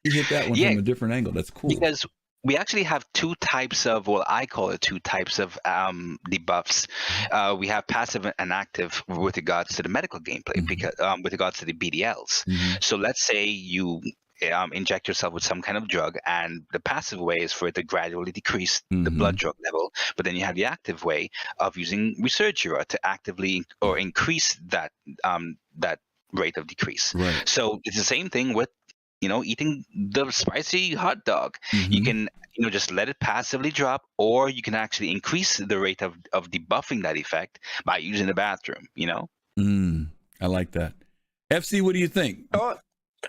You hit that one from a different angle. That's cool. Because we actually have two types of, I call it two types of debuffs. We have passive and active with regards to the medical gameplay, because with regards to the BDLs. So let's say you inject yourself with some kind of drug, and the passive way is for it to gradually decrease the blood drug level, but then you have the active way of using Resurgera to actively or increase that rate of decrease. Right. So it's the same thing with eating the spicy hot dog. You can just let it passively drop, or you can actually increase the rate of debuffing that effect by using the bathroom. I like that. FC, what do you think?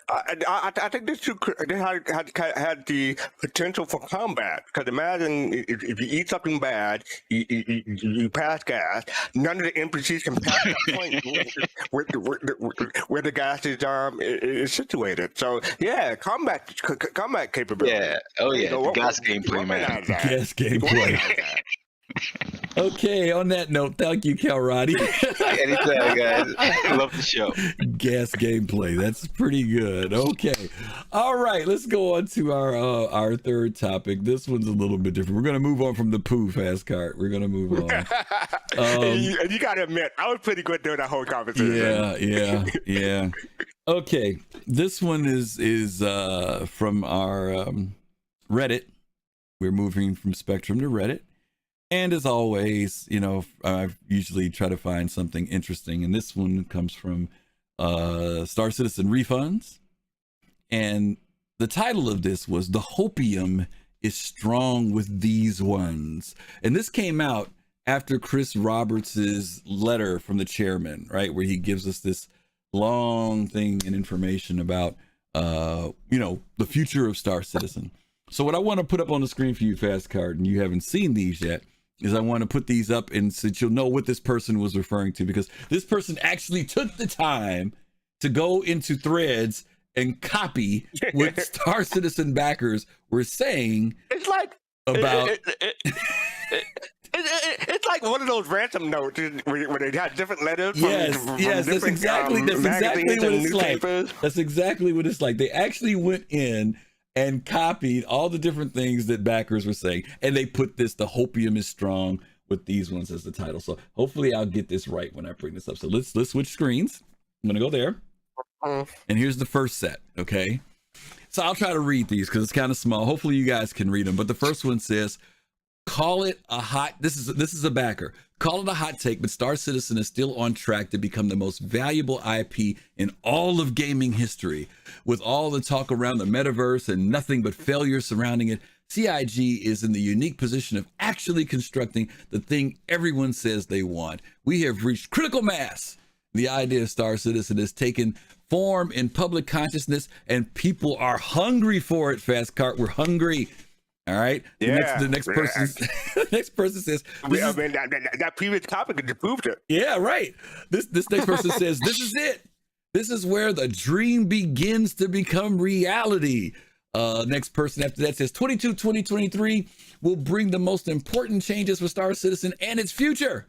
I think this had the potential for combat, because imagine if you eat something bad, you pass gas. None of the NPCs can pass that point where the gas is situated. So yeah, combat capability. Yeah. Oh yeah. The gas gameplay, man. Gas gameplay. Okay, on that note, thank you, Cal Roddy. Anytime, guys. I love the show. Gas gameplay. That's pretty good. Okay. All right, let's go on to our third topic. This one's a little bit different. We're going to move on from the poo fast cart. We're going to move on. You got to admit, I was pretty good during that whole conversation. Yeah. Okay, this one is from our Reddit. We're moving from Spectrum to Reddit. And as always, I usually try to find something interesting. And this one comes from Star Citizen Refunds. And the title of this was "The Hopium is Strong with These Ones." And this came out after Chris Roberts's letter from the chairman, right? Where he gives us this long thing and information about, the future of Star Citizen. So what I want to put up on the screen for you, Fast Card, and you haven't seen these yet, is I want to put these up and so you'll know what this person was referring to, because this person actually took the time to go into threads and copy what Star Citizen backers were saying. It's like about it's like one of those ransom notes where they had different letters. Yes, that's exactly what it's like. That's exactly what it's like. They actually went in and copied all the different things that backers were saying, and they put "the Hopium is strong with these ones" as the title. So hopefully I'll get this right when I bring this up. So let's switch screens. I'm gonna go there, and here's the first set. Okay, so I'll try to read these because it's kind of small. Hopefully you guys can read them. But the first one says, "Call it a hot." This is a backer. "Call it a hot take, but Star Citizen is still on track to become the most valuable IP in all of gaming history. With all the talk around the metaverse and nothing but failure surrounding it, CIG is in the unique position of actually constructing the thing everyone says they want. We have reached critical mass. The idea of Star Citizen has taken form in public consciousness, and people are hungry for it." Fast Cart, we're hungry. All right. The next person says, that previous topic just proved it. Yeah, right. This next person says, "This is it. This is where the dream begins to become reality." Next person after that says, 2023 will bring the most important changes for Star Citizen and its future."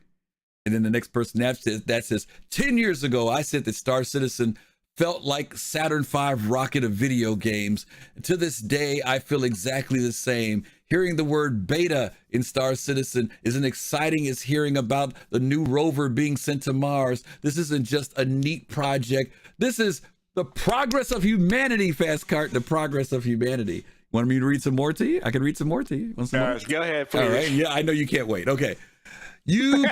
And then the next person after that says, 10 years ago, I said that Star Citizen felt like Saturn V rocket of video games. To this day, I feel exactly the same. Hearing the word beta in Star Citizen isn't exciting as hearing about the new rover being sent to Mars. This isn't just a neat project. This is the progress of humanity, Fast Cart, the progress of humanity. Want me to read some more to you? I can read some more to you. Want some more? Go ahead, please. All right. Yeah, I know you can't wait. Okay. You,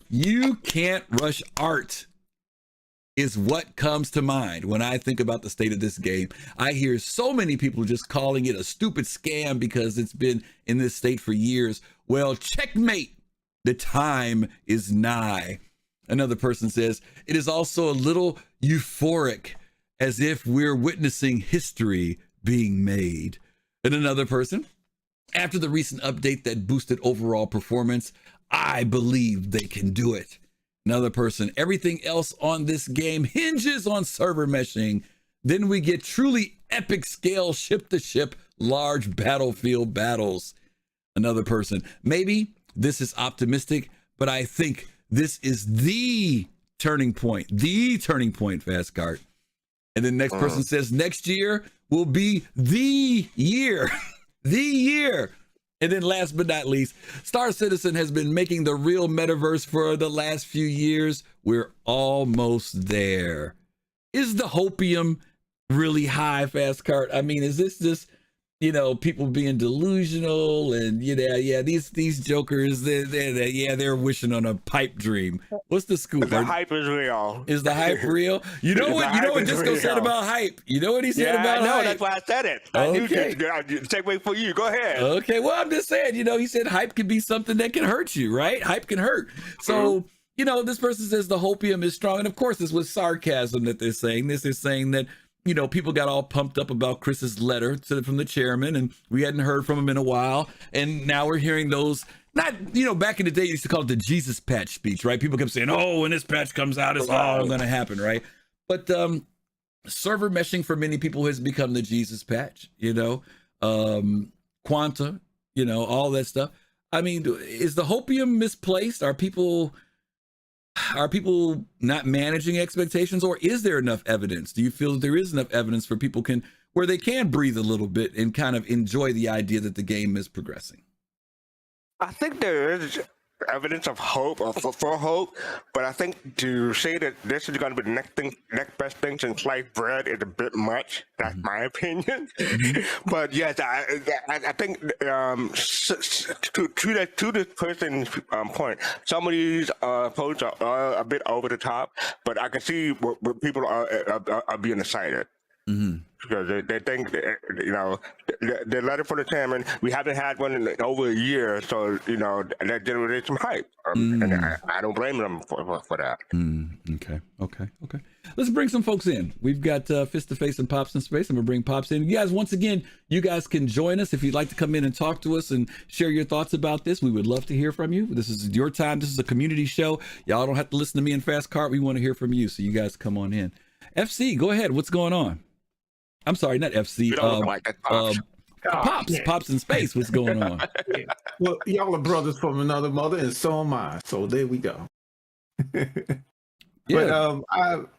you can't rush art is what comes to mind when I think about the state of this game. I hear so many people just calling it a stupid scam because it's been in this state for years. Well, checkmate. The time is nigh. Another person says, it is also a little euphoric, as if we're witnessing history being made. And another person, after the recent update that boosted overall performance, I believe they can do it. Another person, everything else on this game hinges on server meshing. Then we get truly epic scale ship-to-ship large battlefield battles. Another person, maybe this is optimistic, but I think this is the turning point, Fast Cart. And then next person says next year will be the year, the year. And then last but not least, Star Citizen has been making the real metaverse for the last few years. We're almost there. Is the hopium really high, Fast Cart? I mean, is this just, people being delusional and, these jokers, they're wishing on a pipe dream. What's the scoop? The hype is real. Is the hype real? You know what Disco said about hype? You know what he said about hype? That's why I said it. Okay. Segue for you. Go ahead. Okay, well, I'm just saying, he said hype can be something that can hurt you, right? Hype can hurt. So, this person says the hopium is strong. And of course, this was sarcasm that they're saying. This is saying that, people got all pumped up about Chris's letter from the chairman, and we hadn't heard from him in a while. And now we're hearing those, not, back in the day, you used to call it the Jesus patch speech, right? People kept saying, oh, when this patch comes out, it's all going to happen, right? But server meshing for many people has become the Jesus patch, Quanta, all that stuff. I mean, is the hopium misplaced? Are people not managing expectations, or is there enough evidence? Do you feel that there is enough evidence for people where they can breathe a little bit and kind of enjoy the idea that the game is progressing? I think there is evidence of hope, or for hope, but I think to say that this is going to be the next best thing since sliced bread is a bit much. That's my opinion. But yes, I think to this person's point, some of these posts are a bit over the top, but I can see what people are being excited. Because they think, the letter for the chairman, we haven't had one in over a year, so, that generated some hype. And I don't blame them for that. Okay. Let's bring some folks in. We've got Fist to Face and Pops in Space. I'm going to bring Pops in. You guys, once again, you guys can join us if you'd like to come in and talk to us and share your thoughts about this. We would love to hear from you. This is your time. This is a community show. Y'all don't have to listen to me and Fast Cart. We want to hear from you, so you guys come on in. FC, go ahead. What's going on? I'm sorry, not FC. Pops in Space. What's going on? Well, y'all are brothers from another mother, and so am I. So there we go. But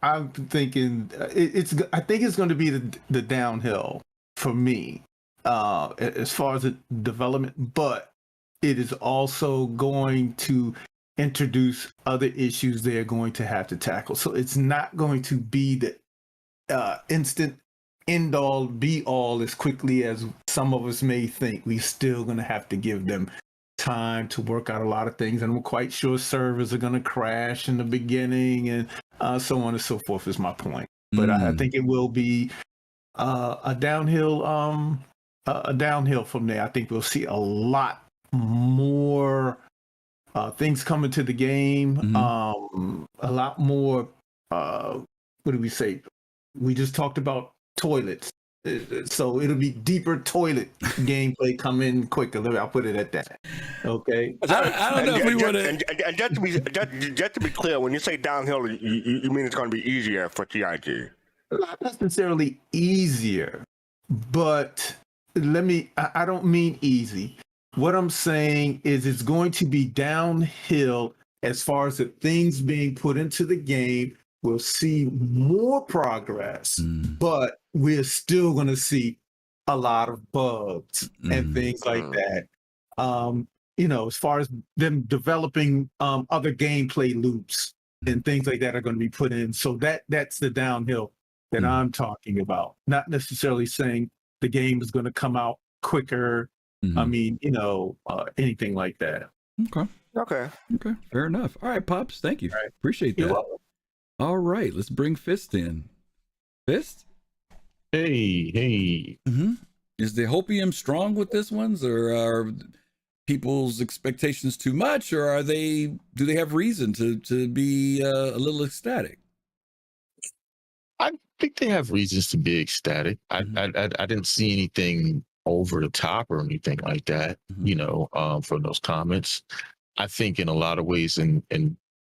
I'm thinking I think it's going to be the downhill for me as far as the development, but it is also going to introduce other issues they're going to have to tackle. So it's not going to be the instant end all be all as quickly as some of us may think. We're still going to have to give them time to work out a lot of things, and I'm quite sure servers are going to crash in the beginning, and so on and so forth is my point. But I think it will be a downhill from there. I think we'll see a lot more things coming to the game, a lot more what do we say? We just talked about toilets, so it'll be deeper toilet gameplay coming quicker. I'll put it at that. Okay. I don't know if we want to. And just to be clear, when you say downhill, you mean it's going to be easier for TIG? Not necessarily easier, but I don't mean easy. What I'm saying is it's going to be downhill as far as the things being put into the game we'll see more progress, but we're still going to see a lot of bugs and things like that. As far as them developing other gameplay loops and things like that are going to be put in. So that's the downhill that I'm talking about. Not necessarily saying the game is going to come out quicker. I mean, anything like that. Okay. Fair enough. All right, Pops. Thank you. Right. Appreciate You're that. welcome. All right, let's bring Fist in. Fist? Hey. Is the Hopium strong with this ones, or are people's expectations too much, or do they have reason to be a little ecstatic? I think they have reasons to be ecstatic. I didn't see anything over the top or anything like that, from those comments. I think in a lot of ways, and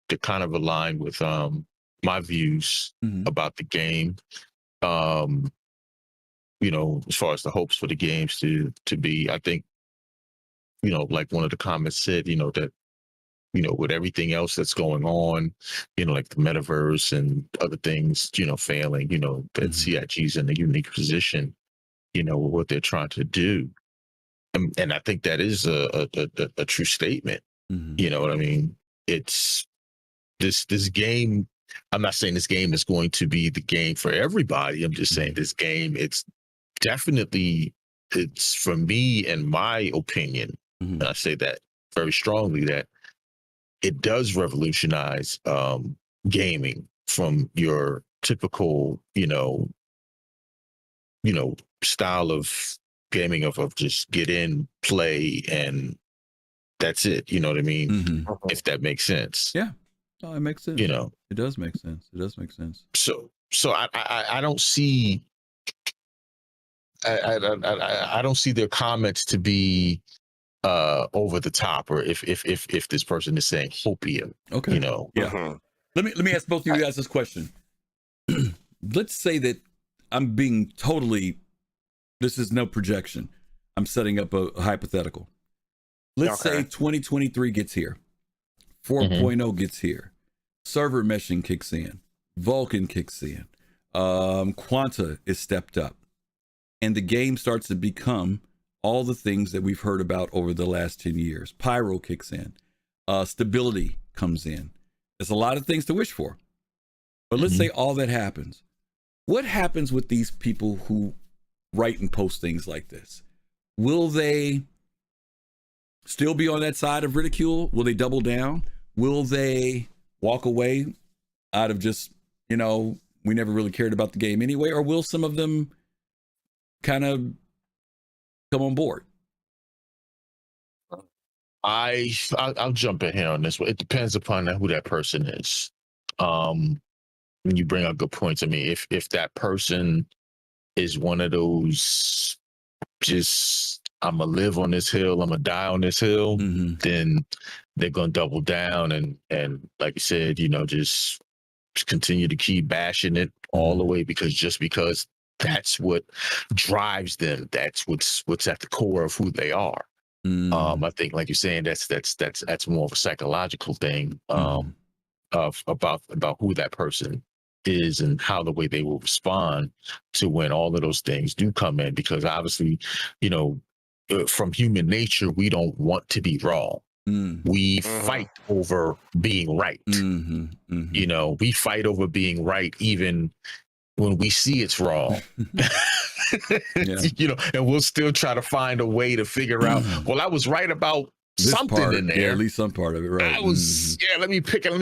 to kind of align with my views about the game, as far as the hopes for the games to be, I think, like one of the comments said, that, with everything else that's going on, like the metaverse and other things, failing, that CIG's in a unique position, with what they're trying to do. And I think that is a true statement. You know what I mean? It's this game. I'm not saying this game is going to be the game for everybody. I'm just saying this game, it's for me, in my opinion, and I say that very strongly, that it does revolutionize gaming from your typical, style of gaming of just get in, play, and that's it. You know what I mean? If that makes sense. Yeah. Oh, it makes sense. It does make sense. So I don't see. I don't see their comments to be over the top, or if this person is saying hopium. Okay. Yeah. Let me ask both of you guys this question. Let's say that I'm being totally. This is no projection. I'm setting up a hypothetical. Let's say 2023 gets here. 4.0 gets here. Server meshing kicks in. Vulkan kicks in. Quanta is stepped up. And the game starts to become all the things that we've heard about over the last 10 years. Pyro kicks in. Stability comes in. There's a lot of things to wish for. But let's say all that happens. What happens with these people who write and post things like this? Will they still be on that side of ridicule? Will they double down? Will they walk away out of just, we never really cared about the game anyway? Or will some of them kind of come on board? I'll jump in here on this one. It depends upon who that person is. When you bring up good points, I mean, if that person is one of those, just I'm gonna live on this hill, I'm gonna die on this hill, then they're gonna double down and like you said, just continue to keep bashing it all the way because that's what drives them. That's what's at the core of who they are. I think, like you're saying, that's more of a psychological thing of about who that person is and how the way they will respond to when all of those things do come in, because obviously, from human nature, we don't want to be wrong. We fight over being right. We fight over being right even when we see it's wrong. And we'll still try to find a way to figure out, well, I was right about this something part, in there. Yeah, at least some part of it, right? I was, let me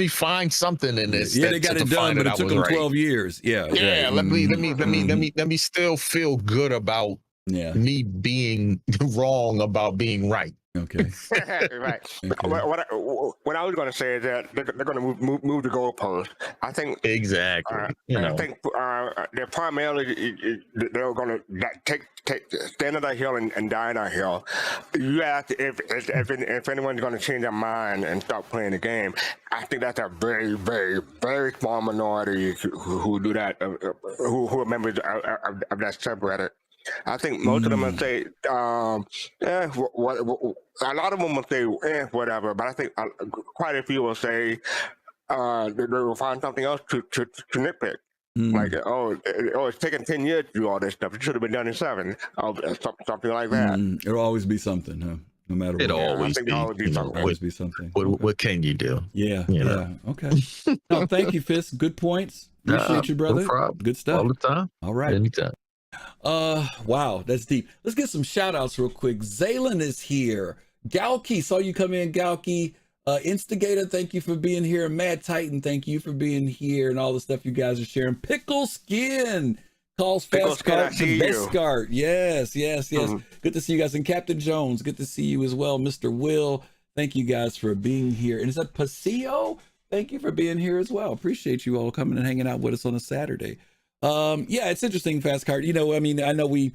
find something in this. Yeah, they got it done, but it took them 12 years. Yeah. Yeah, let me still feel good about me being wrong about being right. Okay. Right. Okay. What I was going to say is that they're going to move the goalpost. I think exactly. I think they're primarily they're going to stand on that hill and die on that hill. You ask if anyone's going to change their mind and start playing the game. I think that's a very, very, very small minority who do that. Who are members of that subreddit. I think most of them will say, a lot of them will say, whatever. But I think quite a few will say, they will find something else to nitpick. Like, it's taken 10 years to do all this stuff. It should have been done in 7. Something like that. It'll always be something, huh? No matter what. It'll always think be, there'll always be you know, something. Always be something. what can you do? Yeah, You yeah. know? Okay. No, thank you, Fist. Good points. Appreciate you, brother. No problem. Good stuff. All the time. All right. Anytime. Wow, that's deep. Let's get some shout outs real quick. Zaylin is here. Galky, saw you come in, Galky. Instigator, thank you for being here. Mad Titan, thank you for being here and all the stuff you guys are sharing. Pickle Skin calls Fast Cart the best cart. Yes. Good to see you guys. And Captain Jones, good to see you as well. Mr. Will, thank you guys for being here. And is that Paseo? Thank you for being here as well. Appreciate you all coming and hanging out with us on a Saturday. Yeah, it's interesting, Fast Cart. You know, I mean, I know we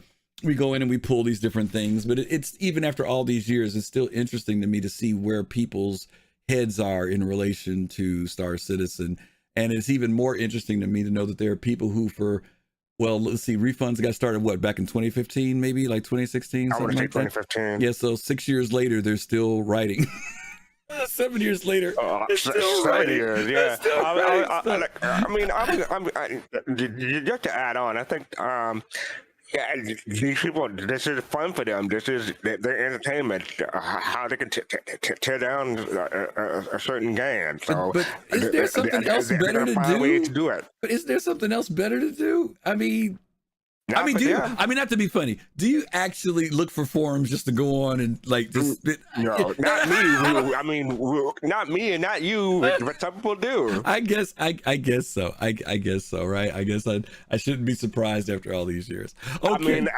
go in and we pull these different things, but it's even after all these years, it's still interesting to me to see where people's heads are in relation to Star Citizen. And it's even more interesting to me to know that there are people who let's see, refunds got started, back in 2015, maybe like 2016? I want to say like 2015. Yeah, so 6 years later, they're still writing. 7 years later, they're still 7 writing. years, yeah. Still writing. Just to add on, I think, these people, this is fun for them. This is their entertainment, how they can tear down a certain game. So, but is there something else better to find do? Ways to do it. But is there something else better to do? I mean, Not for do you, them. I mean, not to be funny, do you actually look for forums just to go on and like just? No, not me. I mean, not me and not you, but some people do. I guess so. I guess so, right? I guess I shouldn't be surprised after all these years. Okay. I mean,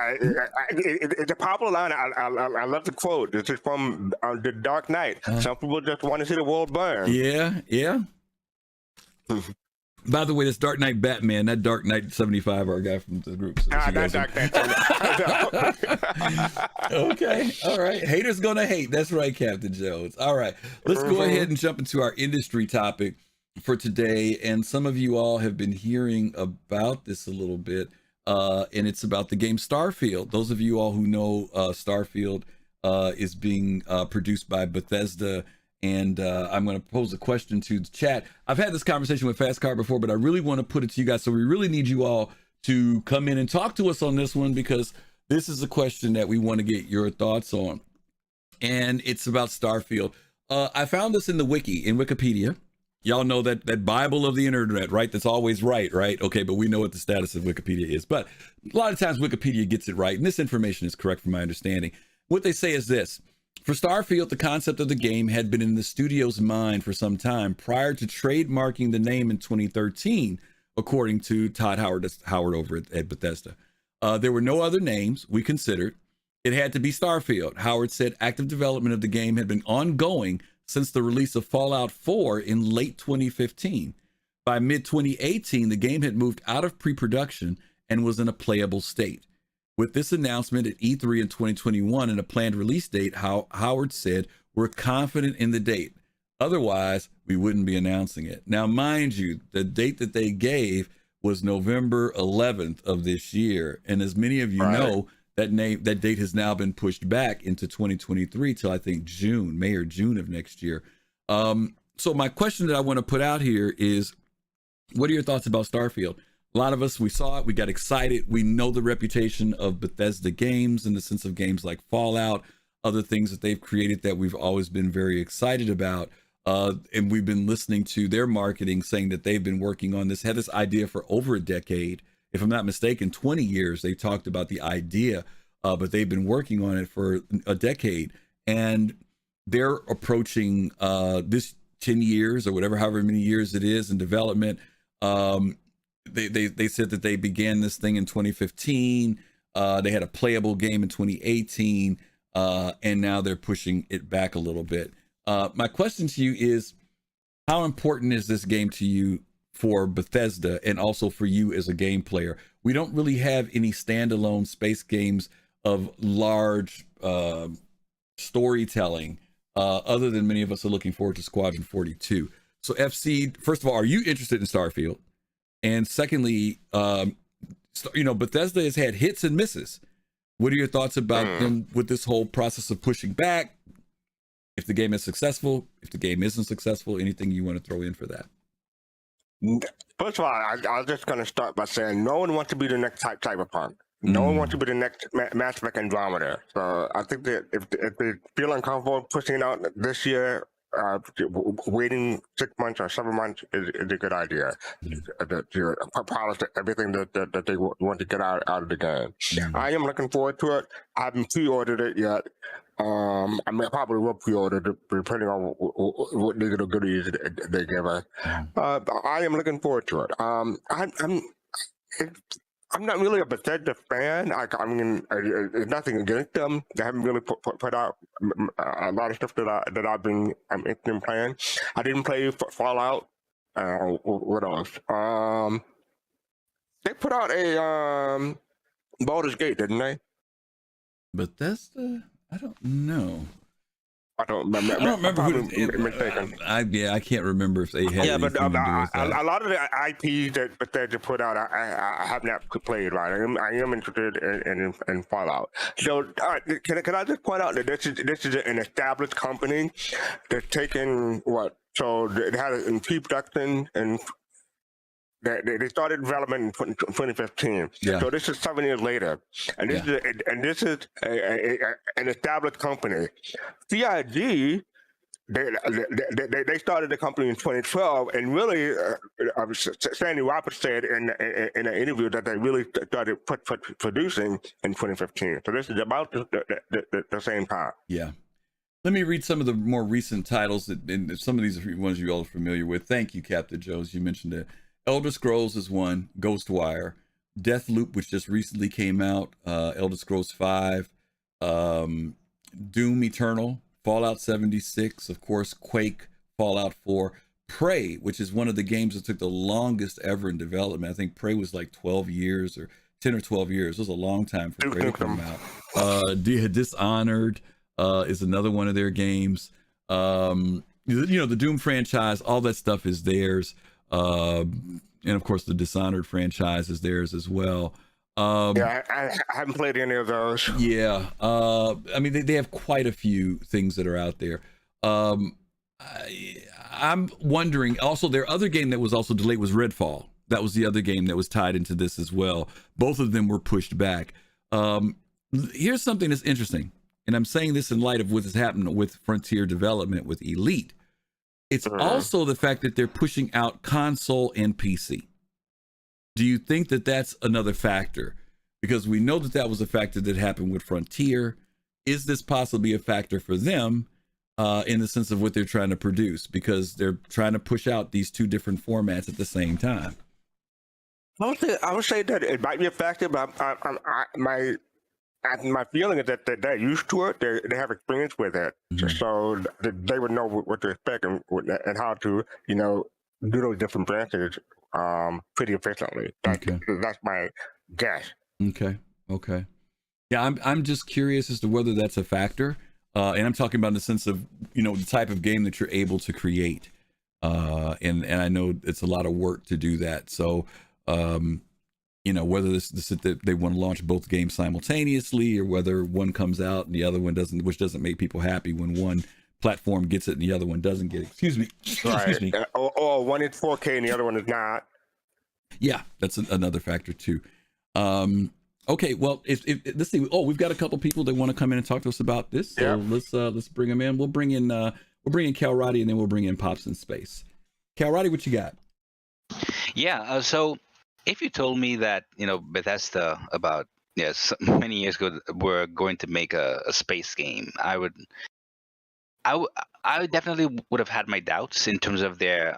it's a popular line. I love the quote. This is from The Dark Knight. Some people just want to see the world burn. Yeah. By the way, this Dark Knight Batman, that Dark Knight 75, our guy from the group. So That's Dark Knight. Okay, all right. Haters gonna hate. That's right, Captain Jones. All right, let's go ahead and jump into our industry topic for today. And some of you all have been hearing about this a little bit, and it's about the game Starfield. Those of you all who know Starfield is being produced by Bethesda. And I'm going to pose a question to the chat. I've had this conversation with Fast Car before, but I really want to put it to you guys. So we really need you all to come in and talk to us on this one, because this is a question that we want to get your thoughts on. And it's about Starfield. I found this in the wiki, in Wikipedia. Y'all know that Bible of the internet, right? That's always right? Okay, but we know what the status of Wikipedia is. But a lot of times Wikipedia gets it right. And this information is correct from my understanding. What they say is this. For Starfield, the concept of the game had been in the studio's mind for some time prior to trademarking the name in 2013, according to Todd Howard over at Bethesda. There were no other names we considered. It had to be Starfield. Howard said active development of the game had been ongoing since the release of Fallout 4 in late 2015. By mid-2018, the game had moved out of pre-production and was in a playable state. With this announcement at E3 in 2021 and a planned release date, Howard said, "We're confident in the date. Otherwise, we wouldn't be announcing it." Now, mind you, the date that they gave was November 11th of this year. And as many of you know, that date has now been pushed back into 2023 till I think May or June of next year. So my question that I want to put out here is, what are your thoughts about Starfield? A lot of us, we saw it, we got excited. We know the reputation of Bethesda games in the sense of games like Fallout, other things that they've created that we've always been very excited about. And we've been listening to their marketing saying that they've been working on this, had this idea for over a decade. If I'm not mistaken, 20 years they talked about the idea, but they've been working on it for a decade. And they're approaching this 10 years or whatever, however many years it is in development. They said that they began this thing in 2015. They had a playable game in 2018, and now they're pushing it back a little bit. My question to you is, how important is this game to you for Bethesda and also for you as a game player? We don't really have any standalone space games of large storytelling, other than many of us are looking forward to Squadron 42. So FC, first of all, are you interested in Starfield? And secondly, Bethesda has had hits and misses. What are your thoughts about them with this whole process of pushing back? If the game is successful, if the game isn't successful, anything you want to throw in for that? First of all, I was just going to start by saying no one wants to be the next Cyberpunk. No one wants to be the next Mass Effect Andromeda. So I think that if they feel uncomfortable pushing it out this year, waiting 6 months or 7 months is a good idea. To polish everything that they want to get out of the game. I am looking forward to it. I haven't pre-ordered it yet. I mean, I probably will pre-order depending on what digital goodies they give us. But I am looking forward to it. I'm not really a Bethesda fan. I mean, there's nothing against them. They haven't really put out a lot of stuff that I've been interested in playing. I didn't play Fallout. What else? They put out a Baldur's Gate, didn't they? Bethesda? I don't know. I don't remember. I don't remember who. Mistaken. I can't remember if they had. Yeah, but anything to do with that. a lot of the IPs that Bethesda put out, I have not played. Right, I am interested in Fallout. So, can I just point out that this is an established company that's taken what? So it had it in pre-production and. They started development in 2015. Yeah. So this is 7 years later, and this is an established company. CIG, they started the company in 2012, and really, Sandy Roberts said in an interview that they really started producing in 2015. So this is about the same time. Yeah. Let me read some of the more recent titles, and some of these are ones you all are familiar with. Thank you, Captain Joes. You mentioned it. Elder Scrolls is one, Ghostwire, Deathloop, which just recently came out, Elder Scrolls 5, Doom Eternal, Fallout 76, of course, Quake, Fallout 4, Prey, which is one of the games that took the longest ever in development. I think Prey was like 12 years or 10 or 12 years. It was a long time for Prey to come out. Dishonored is another one of their games. The Doom franchise, all that stuff is theirs. And of course the Dishonored franchise is theirs as well. I haven't played any of those. Yeah. I mean, they have quite a few things that are out there. I'm wondering also, their other game that was also delayed was Redfall. That was the other game that was tied into this as well. Both of them were pushed back. Here's something that's interesting, and I'm saying this in light of what has happened with Frontier Development with Elite. It's also the fact that they're pushing out console and PC. Do you think that that's another factor? Because we know that was a factor that happened with Frontier. Is this possibly a factor for them in the sense of what they're trying to produce? Because they're trying to push out these two different formats at the same time. I would say that it might be a factor, but my feeling is that they're used to it. They have experience with it, so they would know what to expect and how to, do those different branches pretty efficiently. That's my guess. Okay. Yeah, I'm just curious as to whether that's a factor, and I'm talking about in the sense of the type of game that you're able to create, and I know it's a lot of work to do that. So. Whether this that they want to launch both games simultaneously, or whether one comes out and the other one doesn't, which doesn't make people happy when one platform gets it and the other one doesn't get it. Excuse me. Or one is 4K and the other one is not. Yeah, that's another factor too. Okay, well, if let's see. Oh, we've got a couple people that want to come in and talk to us about this. So let's bring them in. We'll bring in Cal Roddy, and then we'll bring in Pops in Space. Cal Roddy, what you got? Yeah. So. If you told me that Bethesda about many years ago were going to make a space game, I definitely would have had my doubts in terms of their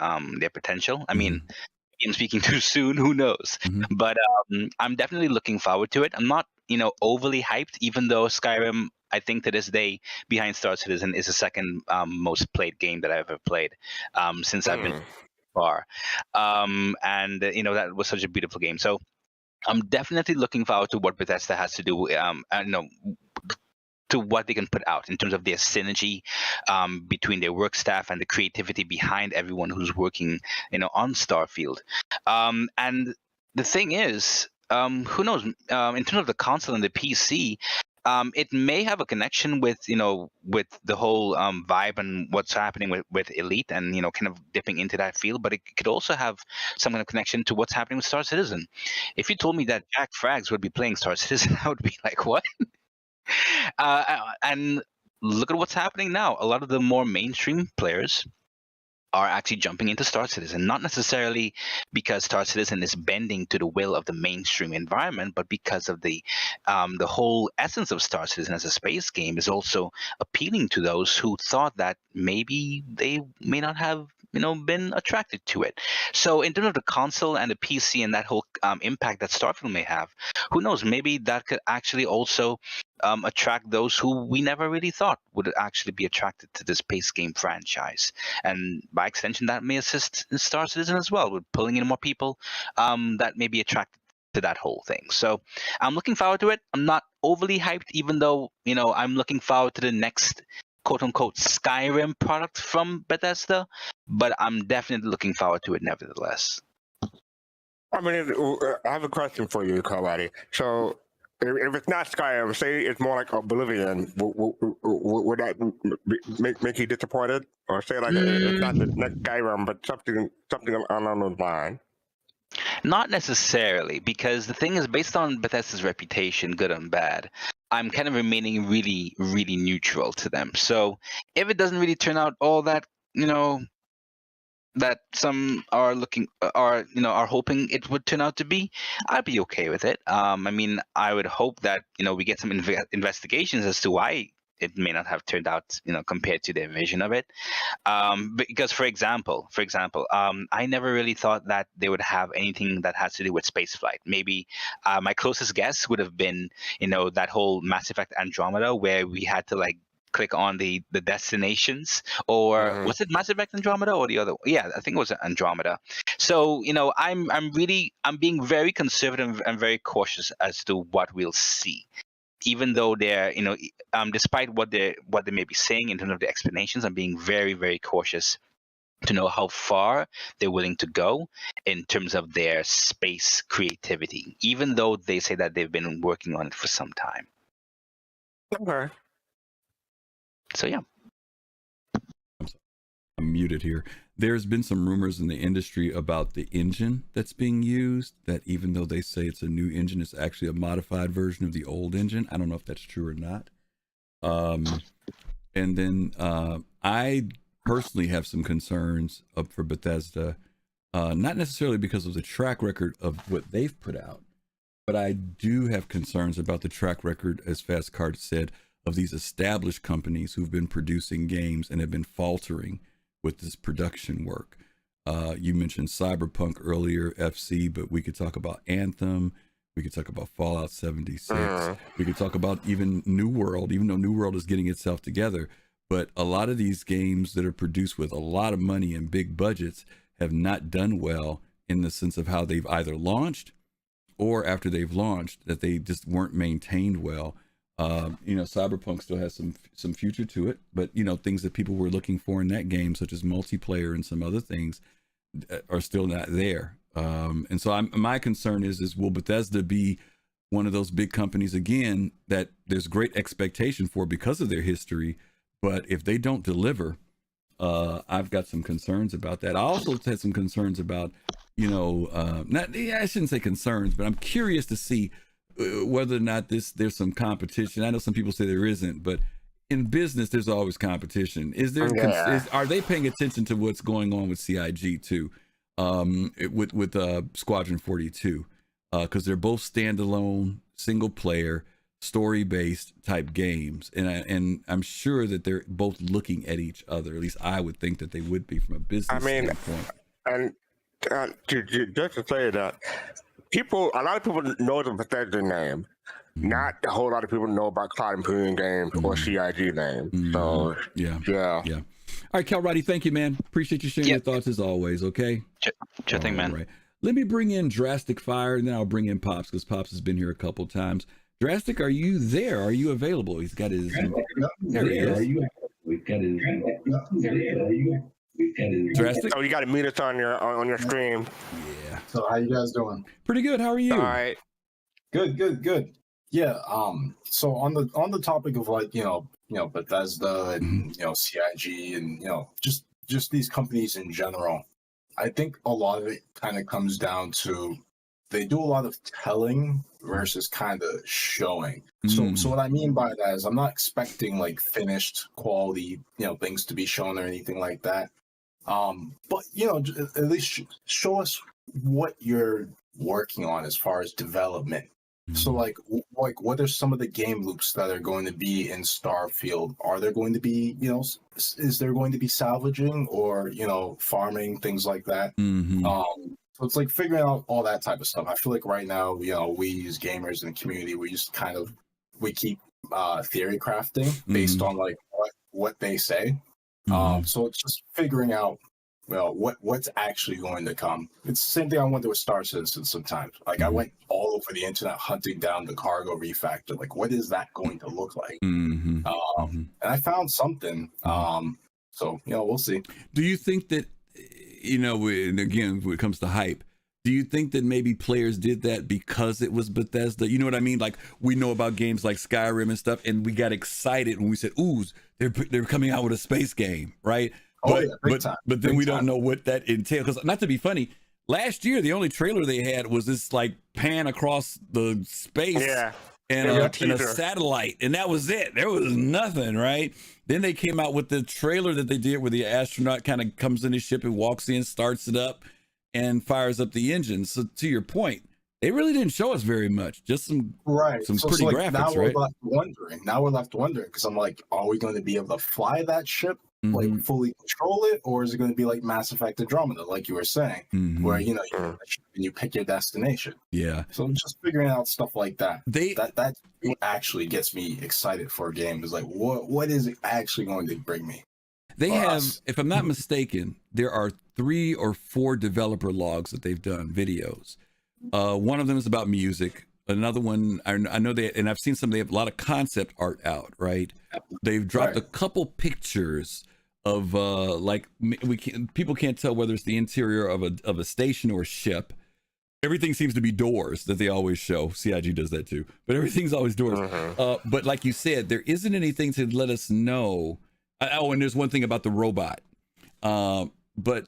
potential. I mean, I'm speaking too soon, who knows? But I'm definitely looking forward to it. I'm not overly hyped, even though Skyrim, I think to this day, behind Star Citizen, is the second most played game that I've ever played since I've been far, and that was such a beautiful game. So I'm definitely looking forward to what Bethesda has to do, to what they can put out in terms of their synergy between their work staff and the creativity behind everyone who's working on Starfield. And the thing is, who knows, in terms of the console and the PC, It may have a connection with with the whole vibe and what's happening with Elite, and kind of dipping into that field. But it could also have some kind of connection to what's happening with Star Citizen. If you told me that Jack Frags would be playing Star Citizen, I would be like, what? And look at what's happening now. A lot of the more mainstream players are actually jumping into Star Citizen, not necessarily because Star Citizen is bending to the will of the mainstream environment, but because of the whole essence of Star Citizen as a space game is also appealing to those who thought that maybe they may not have been attracted to it. So in terms of the console and the PC and that whole impact that Starfield may have, who knows? Maybe that could actually also attract those who we never really thought would actually be attracted to this space game franchise. And by extension, that may assist Star Citizen as well, with pulling in more people that may be attracted to that whole thing. So I'm looking forward to it. I'm not overly hyped, even though, I'm looking forward to the next quote-unquote Skyrim product from Bethesda, but I'm definitely looking forward to it nevertheless. I mean, I have a question for you, Kaladi. So, if it's not Skyrim, say it's more like Oblivion, would that make you disappointed? Or say like it's not the next Skyrim, but something along those lines? Not necessarily, because the thing is, based on Bethesda's reputation, good and bad, I'm kind of remaining really, really neutral to them. So if it doesn't really turn out all that, that some are hoping it would turn out to be, I'd be okay with it. I mean, I would hope that, we get some investigations as to why it may not have turned out, compared to their vision of it. Because, for example, I never really thought that they would have anything that has to do with spaceflight. Maybe my closest guess would have been, that whole Mass Effect Andromeda, where we had to click on the destinations, or was it Mass Effect Andromeda or the other? Yeah, I think it was Andromeda. So I'm being very conservative and very cautious as to what we'll see. Even though they're, despite what they may be saying in terms of the explanations, I'm being very, very cautious to know how far they're willing to go in terms of their space creativity, even though they say that they've been working on it for some time. Okay. So, yeah. I'm muted here. There's been some rumors in the industry about the engine that's being used, that even though they say it's a new engine, it's actually a modified version of the old engine. I don't know if that's true or not. And then I personally have some concerns up for Bethesda, not necessarily because of the track record of what they've put out, but I do have concerns about the track record, as Fast Card said, of these established companies who've been producing games and have been faltering with this production work. You mentioned Cyberpunk earlier, FC, but we could talk about Anthem. We could talk about Fallout 76. We could talk about even New World, even though New World is getting itself together. But a lot of these games that are produced with a lot of money and big budgets have not done well, in the sense of how they've either launched, or after they've launched, that they just weren't maintained well. Cyberpunk still has some future to it, but things that people were looking for in that game, such as multiplayer and some other things, are still not there. And so my concern is will Bethesda be one of those big companies again that there's great expectation for because of their history, but if they don't deliver, I've got some concerns about that. I also had some concerns about, I shouldn't say concerns, but I'm curious to see whether or not there's some competition. I know some people say there isn't, but in business there's always competition. Are they paying attention to what's going on with CIG too, with Squadron 42, because they're both standalone, single player, story based type games, and I'm sure that they're both looking at each other. At least I would think that they would be from a business standpoint. And just to say that, a lot of people know the Bethesda name. Not a whole lot of people know about Cloud Imperium Games or CIG name. So yeah. All right, Cal Roddy, thank you, man. Appreciate you sharing your thoughts as always. Okay. Sure thing, man. Right. Let me bring in Drastic Fire, and then I'll bring in Pops, because Pops has been here a couple times. Drastic, are you there? Are you available? He's got his. There he is. Drastic. Oh, you got to mute us on your stream. Yeah. So how you guys doing? Pretty good. How are you? All right. Good. Yeah. So on the topic of like Bethesda and CIG and just these companies in general, I think a lot of it kind of comes down to they do a lot of telling versus kind of showing. So what I mean by that is I'm not expecting like finished quality things to be shown or anything like that. But at least show us what you're working on as far as development. So like what are some of the game loops that are going to be in Starfield? Are there going to be, is there going to be salvaging or, farming, things like that? So it's like figuring out all that type of stuff. I feel like right now, we as gamers in the community, we keep theory crafting based on like what they say. So it's just figuring out what's actually going to come. It's the same thing I went with Star Citizen sometimes. Like I went all over the internet hunting down the cargo refactor. Like, what is that going to look like? And I found something. So we'll see. Do you think that again, when it comes to hype, do you think that maybe players did that because it was Bethesda? You know what I mean? Like we know about games like Skyrim and stuff, and we got excited when we said, "Ooh, they're coming out with a space game," right? But then we don't know what that entails. Because not to be funny, last year the only trailer they had was this like pan across the space and a satellite, and that was it. There was nothing, right? Then they came out with the trailer that they did where the astronaut kind of comes in his ship and walks in, starts it up, and fires up the engine. So to your point, they really didn't show us very much. Just some pretty graphics, now right? We're left wondering because I'm like, are we going to be able to fly that ship? Like fully control it, or is it going to be like Mass Effect Andromeda, like you were saying, where you pick your destination? Yeah. So I'm just figuring out stuff like that. That actually gets me excited for a game. Is like, what is it actually going to bring me? They have, if I'm not mistaken, there are 3 or 4 developer logs that they've done, videos. One of them is about music. Another one, I know and I've seen they have a lot of concept art out, right? They've dropped a couple pictures of people can't tell whether it's the interior of a station or a ship. Everything seems to be doors that they always show. CIG does that too, but everything's always doors. But like you said, there isn't anything to let us know. And there's one thing about the robot, but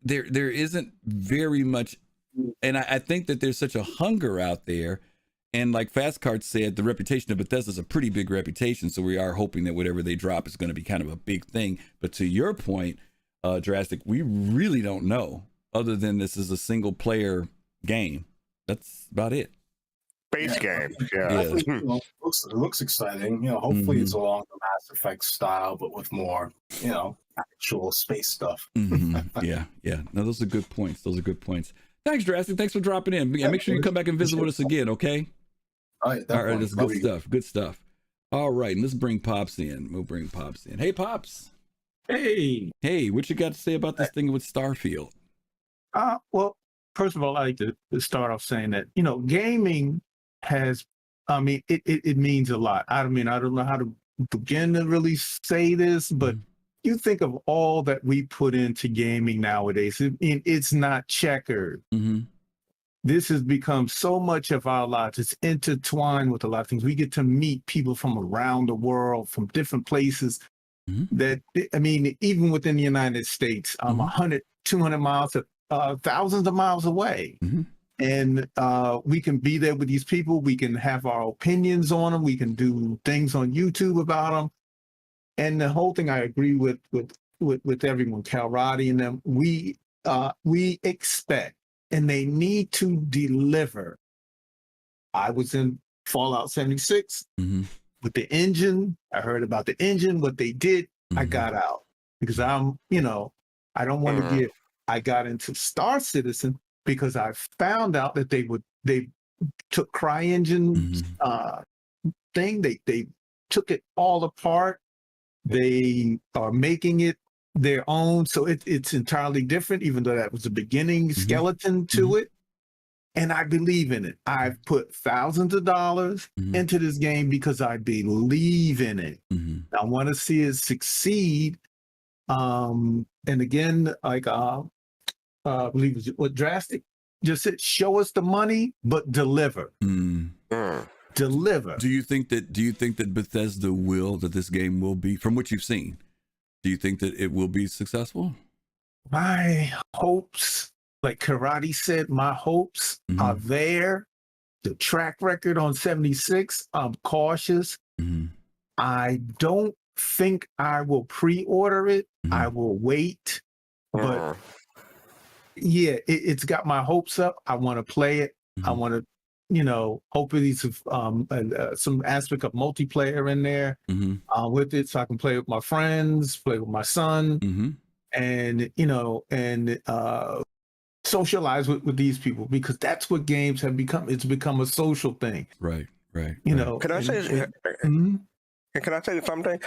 there isn't very much. And I think that there's such a hunger out there. And like Fastcard said, the reputation of Bethesda is a pretty big reputation. So we are hoping that whatever they drop is going to be kind of a big thing. But to your point, Drastic, we really don't know other than this is a single player game. That's about it. Base game. It looks exciting. Hopefully it's along the Mass Effect style, but with more, actual space stuff. Yeah. No, those are good points. Thanks, Drastic. Thanks for dropping in. Yeah, make sure you come back and visit with us again, okay? All right, that's good stuff. Good stuff. All right, and let's bring Pops in. We'll bring Pops in. Hey, Pops. Hey, what you got to say about this thing with Starfield? Well, first of all, I like to start off saying that, gaming has, it means a lot. I don't know how to begin to really say this, but you think of all that we put into gaming nowadays. It's not checkered. This has become so much of our lives. It's intertwined with a lot of things. We get to meet people from around the world, from different places. That, even within the United States, 100, 200 miles, thousands of miles away. And we can be there with these people. We can have our opinions on them. We can do things on YouTube about them. And the whole thing, I agree with everyone, Cal Roddy and them. We expect, and they need to deliver. I was in Fallout 76 with the engine. I heard about the engine, what they did. I got out because I don't want to get. I got into Star Citizen because I found out that they took CryEngine thing. They took it all apart. They are making it their own, so it's entirely different, even though that was the beginning skeleton to it. And I believe in it. I've put thousands of dollars into this game because I believe in it. I want to see it succeed. And again, like I believe it was what Drastic just said, show us the money, but deliver. deliver. Do you think that Bethesda will, that this game will be, from what you've seen, do you think that it will be successful? My hopes, like Karate said, my hopes are there. The track record on 76, I'm cautious. I don't think I will pre-order it. I will wait. But yeah, it's got my hopes up. I want to play it. I want to, hopefully some aspect of multiplayer in there with it, so I can play with my friends, play with my son, and socialize with these people, because that's what games have become. It's become a social thing. Right. Can I say? Can I tell you something?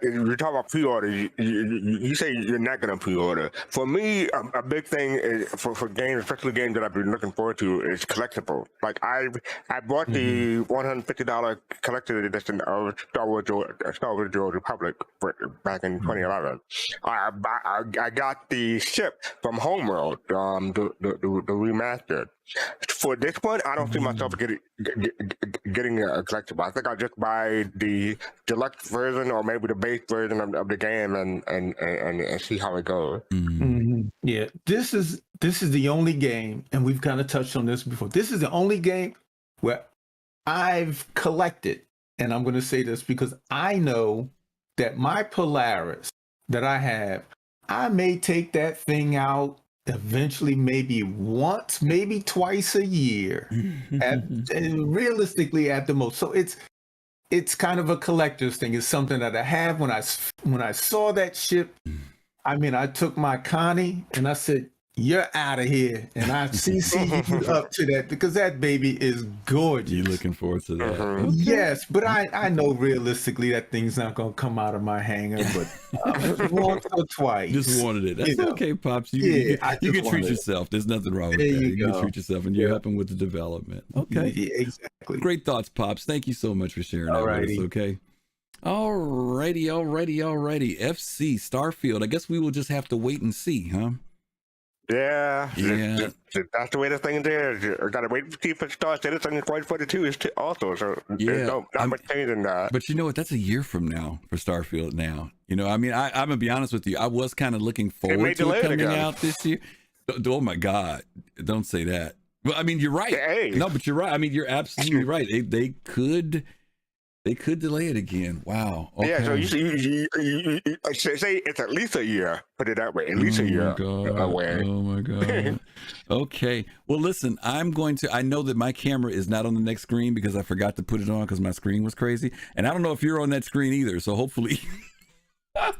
You're talking about pre-order. You say you're not going to pre-order. For me, a big thing is for games, especially games that I've been looking forward to, is collectible. Like I bought the $150 collector's edition of Star Wars: The Old Republic back in 2011. I got the ship from Homeworld, the remastered. For this one, I don't see myself getting a collectible. I think I'll just buy the deluxe version or maybe the base version of the game and see how it goes. Yeah, this is the only game, and we've kind of touched on this before. This is the only game where I've collected, and I'm going to say this because I know that my Polaris that I have, I may take that thing out eventually, maybe once, maybe twice a year, and realistically at the most. So it's kind of a collector's thing. It's something that I have. When I saw that ship, I mean, I took my Connie and I said, "You're out of here," and I CC you up to that, because that baby is gorgeous. You looking forward to that? Okay. Yes, but I know realistically that thing's not gonna come out of my hangar, but once or twice. Just wanted it. That's okay, Pops. You can treat yourself. There's nothing wrong with that. You can treat yourself, and you're helping with the development. Okay. Yeah, exactly. Great thoughts, Pops. Thank you so much for sharing that with us. Okay. Alrighty. FC Starfield. I guess we will just have to wait and see, huh? Yeah. That's the way the thing is. You gotta wait to see if it starts. Citizen is quite 42 is also, so there's not much change in that. But you know what? That's a year from now for Starfield now. I mean, I'm gonna be honest with you. I was kind of looking forward to it coming out this year. Oh my God. Don't say that. Well, I mean, you're right. Hey. No, but're right. I mean, you're absolutely right. They could delay it again. Wow. Okay. Yeah, so you say it's at least a year. Put it that way. At least a year away. Oh my God. Okay. Well, listen, I know that my camera is not on the next screen because I forgot to put it on because my screen was crazy. And I don't know if you're on that screen either. So hopefully I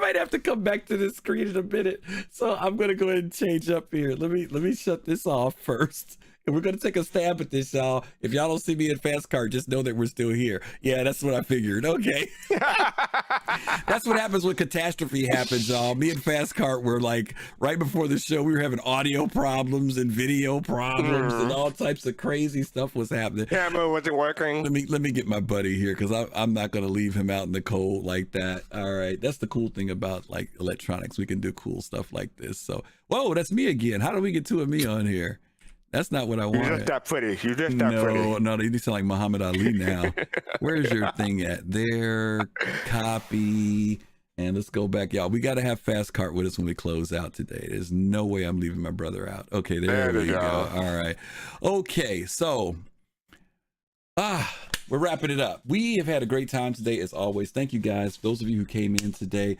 might have to come back to this screen in a minute. So I'm going to go ahead and change up here. Let me shut this off first. And we're going to take a stab at this, y'all. If y'all don't see me in Fast Car, just know that we're still here. Yeah, that's what I figured. Okay. That's what happens when catastrophe happens, y'all. Me and Fast Car were like, right before the show, we were having audio problems and video problems and all types of crazy stuff was happening. Camera wasn't working. Let me get my buddy here, because I'm not going to leave him out in the cold like that. All right. That's the cool thing about like electronics. We can do cool stuff like this. So, whoa, that's me again. How do we get two of me on here? That's not what I wanted. You're just that pretty. You're just that pretty. No, you sound like Muhammad Ali now. Where's your thing at? There, copy, and let's go back, y'all. We got to have Fast Cart with us when we close out today. There's no way I'm leaving my brother out. Okay, there we go. All right. Okay, so we're wrapping it up. We have had a great time today, as always. Thank you guys. Those of you who came in today,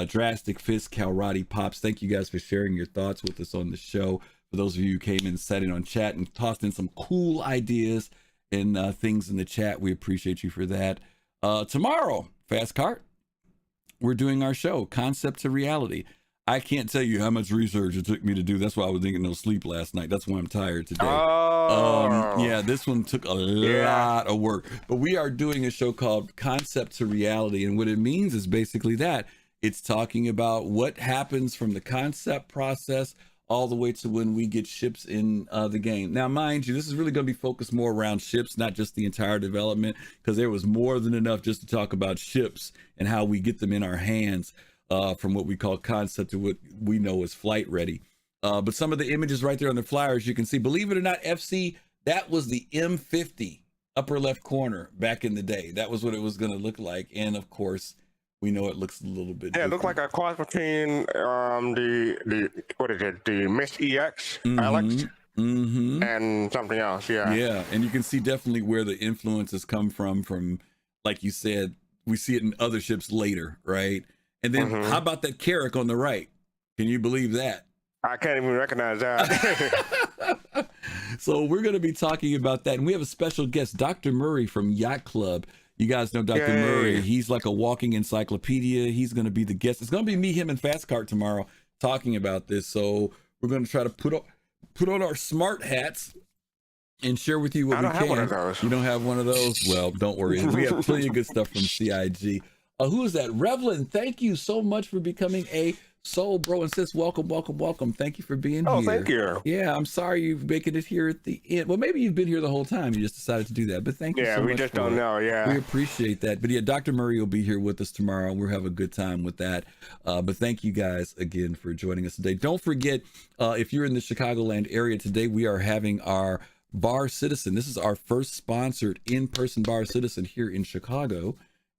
Drastic Fist, Calrati Pops, thank you guys for sharing your thoughts with us on the show. For those of you who came in, sat in on chat and tossed in some cool ideas and things in the chat, we appreciate you for that. Tomorrow, Fast Cart, we're doing our show, Concept to Reality. I can't tell you how much research it took me to do. That's why I was getting no sleep last night. That's why I'm tired today. Yeah, this one took a lot of work. But we are doing a show called Concept to Reality. And what it means is basically that. It's talking about what happens from the concept process all the way to when we get ships in the game. Now, mind you, this is really going to be focused more around ships, not just the entire development, because there was more than enough just to talk about ships and how we get them in our hands from what we call concept to what we know is flight ready. But some of the images right there on the flyers, you can see, believe it or not, FC, that was the M50 upper left corner back in the day. That was what it was going to look like. And of course, we know it looks a little bit Yeah, it looked like a cross between the what is it, the Miss EX Alex and something else. Yeah, and you can see definitely where the influences come from, like you said, we see it in other ships later, right? And then how about that Carrack on the right? Can you believe that? I can't even recognize that. So we're going to be talking about that. And we have a special guest, Dr. Murray from Yacht Club. You guys know Dr. Murray. He's like a walking encyclopedia. He's going to be the guest. It's going to be me, him, and Fast Cart tomorrow talking about this. So we're going to try to put on our smart hats and share with you what we can. I don't have one of those. You don't have one of those? Well, don't worry. We have plenty of good stuff from CIG. Who is that? Revlin, thank you so much for becoming a Soul Bro and Sis. Welcome. Thank you for being here. Oh, thank you. Yeah, I'm sorry you're making it here at the end. Well, maybe you've been here the whole time. You just decided to do that. But thank you so much. Yeah, we just don't know. Yeah. We appreciate that. But yeah, Dr. Murray will be here with us tomorrow. We'll have a good time with that. But thank you guys again for joining us today. Don't forget, if you're in the Chicagoland area today, we are having our Bar Citizen. This is our first sponsored in-person Bar Citizen here in Chicago.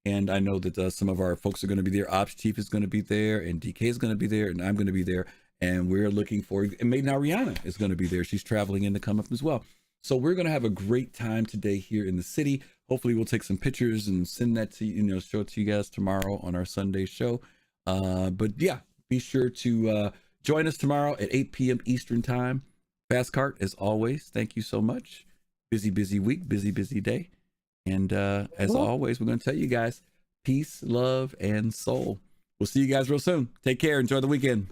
And I know that some of our folks are going to be there. Ops Chief is going to be there, and DK is going to be there, and I'm going to be there. And we're looking for, and maybe now Rihanna is going to be there. She's traveling in to come up as well. So we're going to have a great time today here in the city. Hopefully we'll take some pictures and send that to you, show it to you guys tomorrow on our Sunday show. But yeah, be sure to join us tomorrow at 8 p.m. Eastern time. Fast Cart, as always, thank you so much. Busy week, busy day. And as always, we're going to tell you guys, peace, love, and soul. We'll see you guys real soon. Take care. Enjoy the weekend.